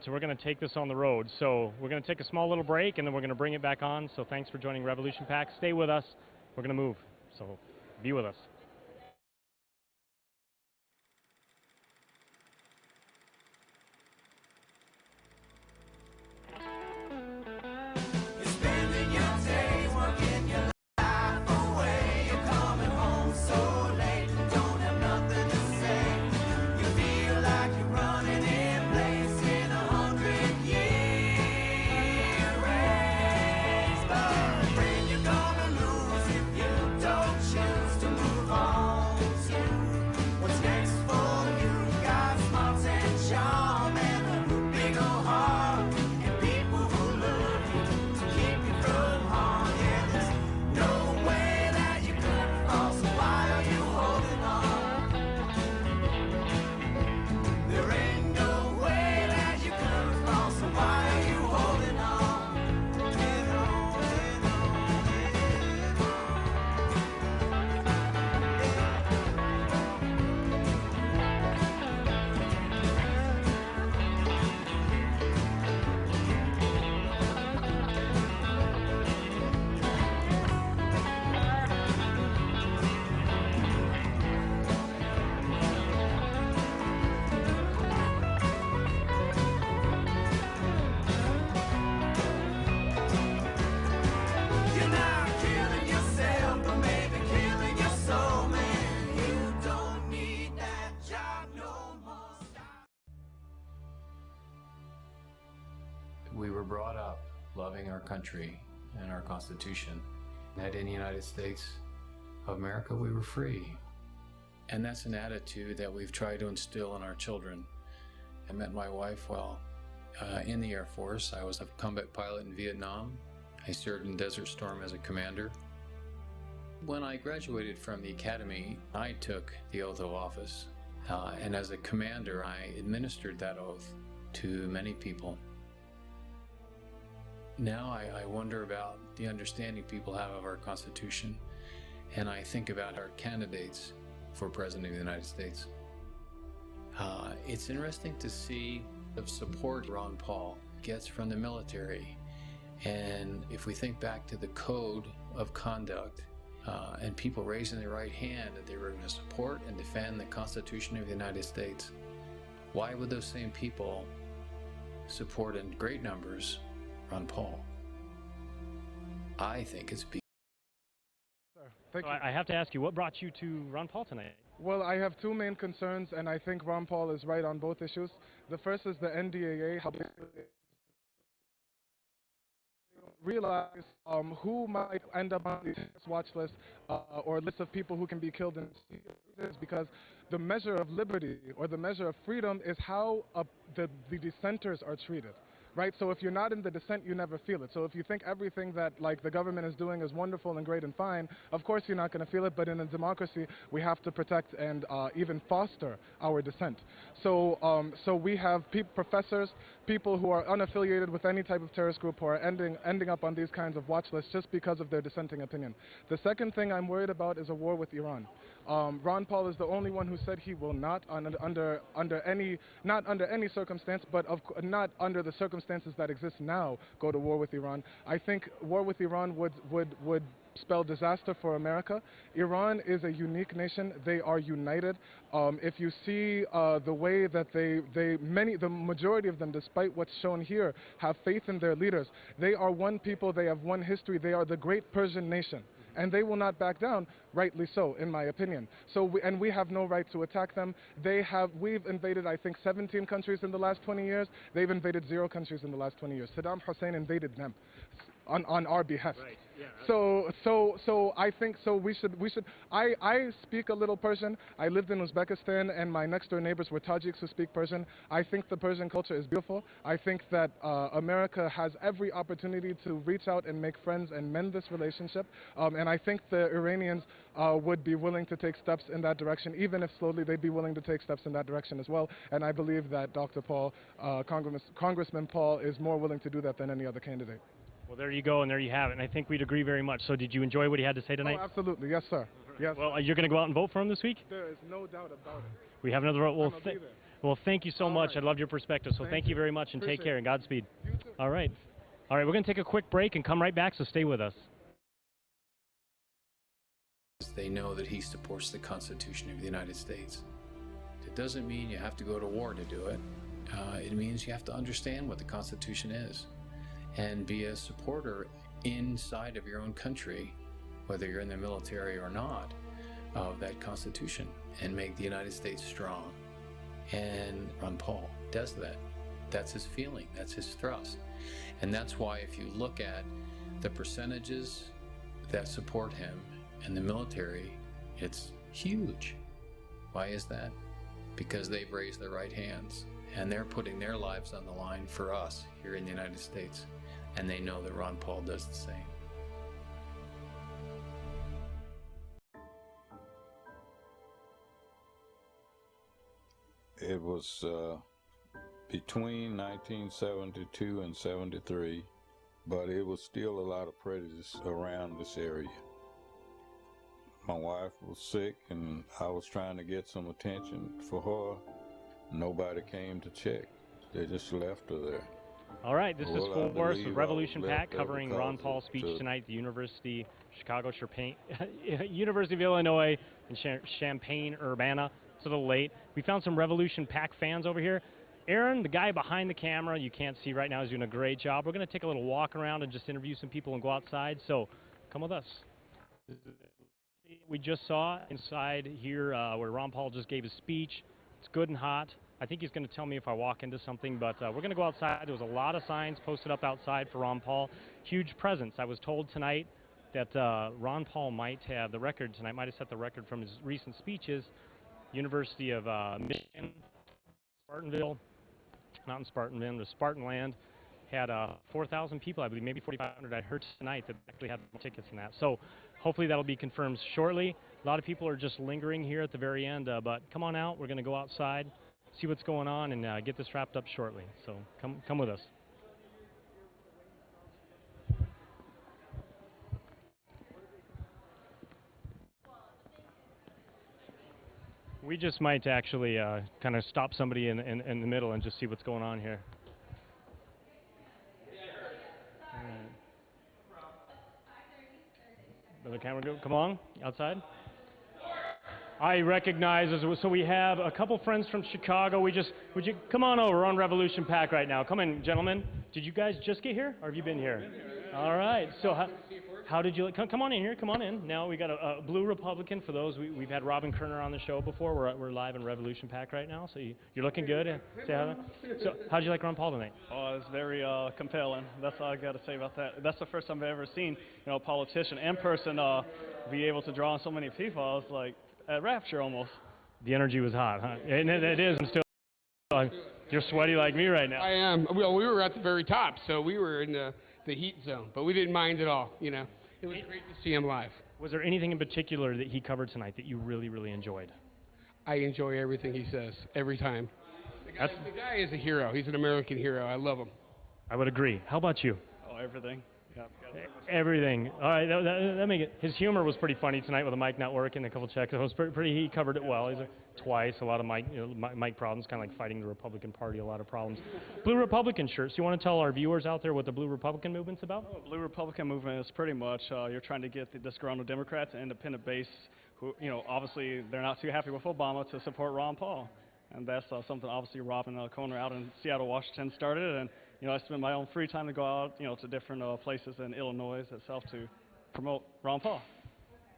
and we're going to take this on the road. So we're going to take a small little break, and then we're going to bring it back on. So thanks for joining Revolution PAC. Stay with us. We're going to move. So be with us. Run brought up loving our country and our Constitution, that in the United States of America we were free. And that's an attitude that we've tried to instill in our children. I met my wife while in the Air Force. I was a combat pilot in Vietnam. I served in Desert Storm as a commander. When I graduated from the academy, I took the oath of office. And as a commander, I administered that oath to many people. Now I wonder about the understanding people have of our Constitution, and I think about our candidates for President of the United States. It's interesting to see the support Ron Paul gets from the military. And if we think back to the code of conduct, and people raising their right hand that they were going to support and defend the Constitution of the United States, why would those same people support in great numbers Ron Paul? I think it's because... So I have to ask you, what brought you to Ron Paul tonight? Well, I have two main concerns, and I think Ron Paul is right on both issues. The first is the NDAA, how realize who might end up on the terrorist watch list or list of people who can be killed in this, because the measure of liberty or the measure of freedom is how the dissenters are treated. Right? So if you're not in the dissent, you never feel it. So if you think everything that like the government is doing is wonderful and great and fine, of course you're not going to feel it. But in a democracy, we have to protect and even foster our dissent. So so we have professors, people who are unaffiliated with any type of terrorist group who are ending up on these kinds of watch lists just because of their dissenting opinion. The second thing I'm worried about is a war with Iran. Ron Paul is the only one who said he will not under any circumstance, but not under the circumstances that exist now, go to war with Iran. I think war with Iran would spell disaster for America. Iran is a unique nation. They are united. If you see the way that the majority of them, despite what's shown here, have faith in their leaders. They are one people. They have one history. They are the great Persian nation. And they will not back down, rightly so, in my opinion. So, we have no right to attack them. We've invaded, I think, 17 countries in the last 20 years. They've invaded 0 countries in the last 20 years. Saddam Hussein invaded them on our behest. Right. Yeah, so I think we should. I speak a little Persian. I lived in Uzbekistan, and my next door neighbors were Tajiks who speak Persian. I think the Persian culture is beautiful. I think that America has every opportunity to reach out and make friends and mend this relationship. And I think the Iranians would be willing to take steps in that direction, even if slowly they'd be willing to take steps in that direction as well. And I believe that Dr. Paul, Congressman Paul, is more willing to do that than any other candidate. Well, there you go, and there you have it. And I think we'd agree very much. So did you enjoy what he had to say tonight? Oh, absolutely. Yes, sir. Yes. Well, you're going to go out and vote for him this week? There is no doubt about it. We have another vote. Well, thank you so much. Right. I loved your perspective. So thank you very much, and take care, and Godspeed. You too. All right. All right, we're going to take a quick break and come right back, so stay with us. They know that he supports the Constitution of the United States. It doesn't mean you have to go to war to do it. It means you have to understand what the Constitution is and be a supporter inside of your own country, whether you're in the military or not, of that Constitution, and make the United States strong. And Ron Paul does that. That's his feeling. That's his thrust. And that's why if you look at the percentages that support him in the military, it's huge. Why is that? Because they've raised their right hands, and they're putting their lives on the line for us here in the United States. And they know that Ron Paul does the same. It was between 1972 and 73, but it was still a lot of prejudice around this area. My wife was sick, and I was trying to get some attention for her. Nobody came to check. They just left her there. All right, this is Full Force with Revolution PAC covering Ron Paul's speech tonight at the University of Chicago, University of Illinois in Champaign-Urbana. It's a little late. We found some Revolution PAC fans over here. Aaron, the guy behind the camera, you can't see right now, is doing a great job. We're going to take a little walk around and just interview some people and go outside, so come with us. We just saw inside here where Ron Paul just gave his speech. It's good and hot. I think he's going to tell me if I walk into something, but we're going to go outside. There was a lot of signs posted up outside for Ron Paul. Huge presence. I was told tonight that Ron Paul might have the record tonight, might have set the record from his recent speeches. University of Michigan, Spartanville, not in Spartanville, the Spartanland, had 4,000 people, I believe, maybe 4,500. I heard tonight that actually had more tickets than that. So hopefully that'll be confirmed shortly. A lot of people are just lingering here at the very end, but come on out. We're going to go outside, see what's going on, and get this wrapped up shortly. So come with us. We just might actually kind of stop somebody in the middle and just see what's going on here. All right. Brother camera, come along outside. I recognize, so we have a couple friends from Chicago. Would you come on over? We're on Revolution Pack right now. Come in, gentlemen. Did you guys just get here, or have you been here? All right. So how did you come on in here? Come on in. Now we got a Blue Republican. For those we've had Robin Kerner on the show before. We're live in Revolution Pack right now. So you're looking good. Say hi. So how did you like Ron Paul tonight? Oh, it was very compelling. That's all I got to say about that. That's the first time I've ever seen a politician in person be able to draw on so many people. I was like at rapture almost. The energy was hot, huh? And it is. I'm still. You're sweaty like me right now. I am. Well, we were at the very top, so we were in the heat zone, but we didn't mind at all. It was great to see him live. Was there anything in particular that he covered tonight that you really, really enjoyed? I enjoy everything he says, every time. The guy is a hero. He's an American hero. I love him. I would agree. How about you? Oh, everything. Yeah. Everything. All right, that make it. His humor was pretty funny tonight with the mic not working, a couple checks. It was pretty. He covered it well. He's twice. A lot of mic problems, kind of like fighting the Republican Party. A lot of problems. Blue Republican shirts. You want to tell our viewers out there what the Blue Republican movement's about? Oh, Blue Republican movement is pretty much you're trying to get the disgruntled Democrats and independent base, who obviously they're not too happy with Obama, to support Ron Paul, and that's something obviously Robin Kerner out in Seattle, Washington started, and I spend my own free time to go out, to different places in Illinois itself to promote Ron Paul.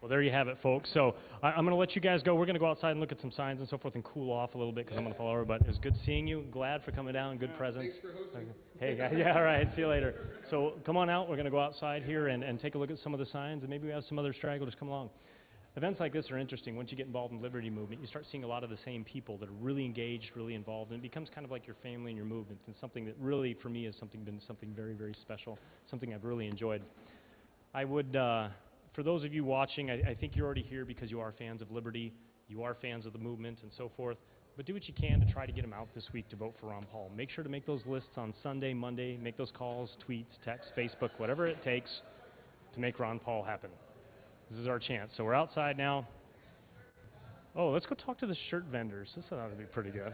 Well, there you have it, folks. So I'm going to let you guys go. We're going to go outside and look at some signs and so forth and cool off a little bit because I'm going to fall over. But it was good seeing you. Glad for coming down. Good presence. Thanks for hosting. Hey, guys. Yeah, all right. See you later. So come on out. We're going to go outside here and take a look at some of the signs, and maybe we have some other stragglers come along. Events like this are interesting. Once you get involved in the Liberty Movement, you start seeing a lot of the same people that are really engaged, really involved, and it becomes kind of like your family and your movement, and something that really, for me, has been something very, very special, something I've really enjoyed. I would, for those of you watching, I think you're already here because you are fans of Liberty, you are fans of the movement, and so forth, but do what you can to try to get them out this week to vote for Ron Paul. Make sure to make those lists on Sunday, Monday, make those calls, tweets, texts, Facebook, whatever it takes to make Ron Paul happen. This is our chance. So we're outside now. Oh, let's go talk to the shirt vendors. This ought to be pretty good.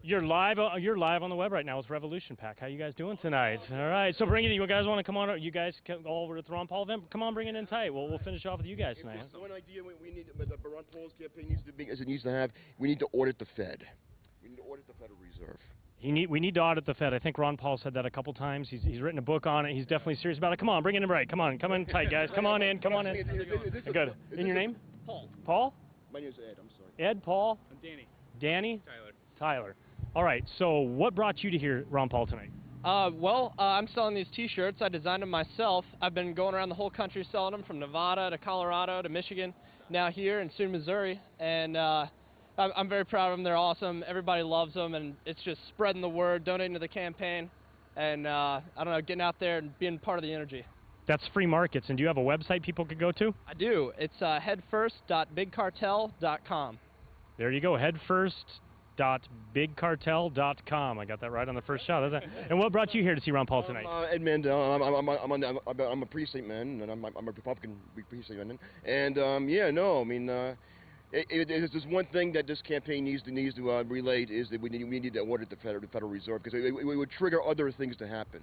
You're live on the web right now with Revolution Pack. How you guys doing tonight? All right, so bring it in. You guys want to come on? You guys all over at the Ron Paul event? Come on, bring it in tight. We'll finish off with you guys tonight. One idea we need, but Ron Paul's campaign needs to have. We need to audit the Fed. We need to audit the Federal Reserve. We need to audit the Fed. I think Ron Paul said that a couple times. He's written a book on it. He's definitely serious about it. Come on, bring it in right. Come in tight, guys. Come on in. Good. And your name? Paul. Paul? My name's Ed. I'm sorry. Ed, Paul? I'm Danny. Danny? Tyler. All right. So what brought you to hear Ron Paul tonight? I'm selling these T-shirts. I designed them myself. I've been going around the whole country selling them, from Nevada to Colorado to Michigan, now here and soon Missouri, and I'm very proud of them. They're awesome. Everybody loves them, and it's just spreading the word, donating to the campaign, and I don't know, getting out there and being part of the energy. That's free markets. And do you have a website people could go to? I do. It's headfirst.bigcartel.com. There you go, headfirst.bigcartel.com. I got that right on the first shot. And what brought you here to see Ron Paul tonight? Ed Mandel. I'm a precinct man, and I'm a Republican precinct man. And there's one thing that this campaign needs to relate is that we need to audit the Federal Reserve, because it would trigger other things to happen.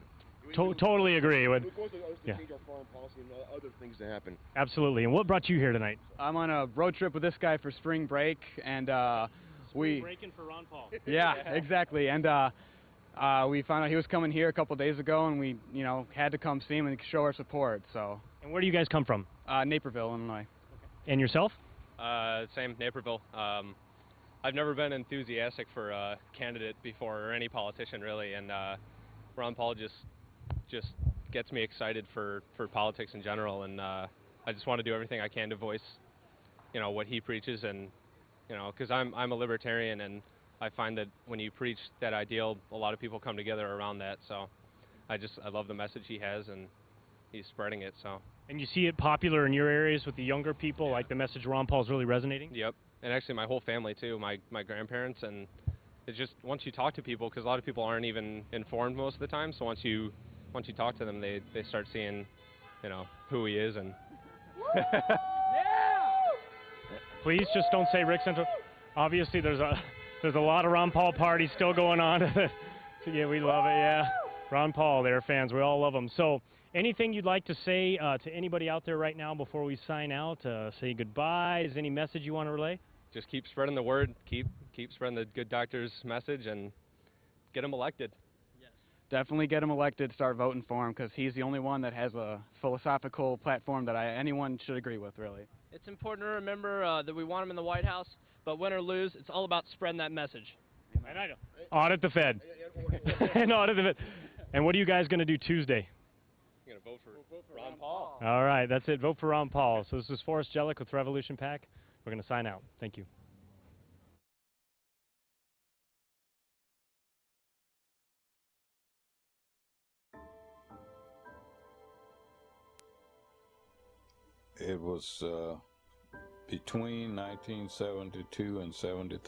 Totally agree. It would cause us to change our foreign policy and other things to happen. Absolutely. And what brought you here tonight? I'm on a road trip with this guy for spring break, and breaking for Ron Paul. Yeah, exactly. And we found out he was coming here a couple days ago, and we had to come see him and show our support. So. And where do you guys come from? Naperville, Illinois. And yourself? Same, Naperville. I've never been enthusiastic for a candidate before, or any politician really, and Ron Paul just gets me excited for politics in general, and I just want to do everything I can to voice, what he preaches, and because I'm a libertarian, and I find that when you preach that ideal, a lot of people come together around that. So I love the message he has, and he's spreading it. So. And you see it popular in your areas with the younger people, like the message Ron Paul's really resonating? Yep, and actually my whole family too, my grandparents, and it's just once you talk to people, because a lot of people aren't even informed most of the time, so once you talk to them, they start seeing, who he is, and Please just don't say Rick Central. Obviously, there's a lot of Ron Paul parties still going on. Yeah, we love it. Yeah, Ron Paul, they're fans. We all love him. So, anything you'd like to say to anybody out there right now before we sign out? Say goodbye. Is any message you want to relay? just keep spreading the word, keep spreading the good doctor's message, and get him elected. Definitely get him elected, start voting for him, because he's the only one that has a philosophical platform that anyone should agree with, really. It's important to remember that we want him in the White House, but win or lose, it's all about spreading that message. And I know. Audit the Fed. And audit the Fed. And what are you guys going to do Tuesday? I'm going to vote for Ron Paul. All right, that's it. Vote for Ron Paul. So this is Forrest Jellick with Revolution PAC. We're going to sign out. Thank you. It was between 1972 and 73.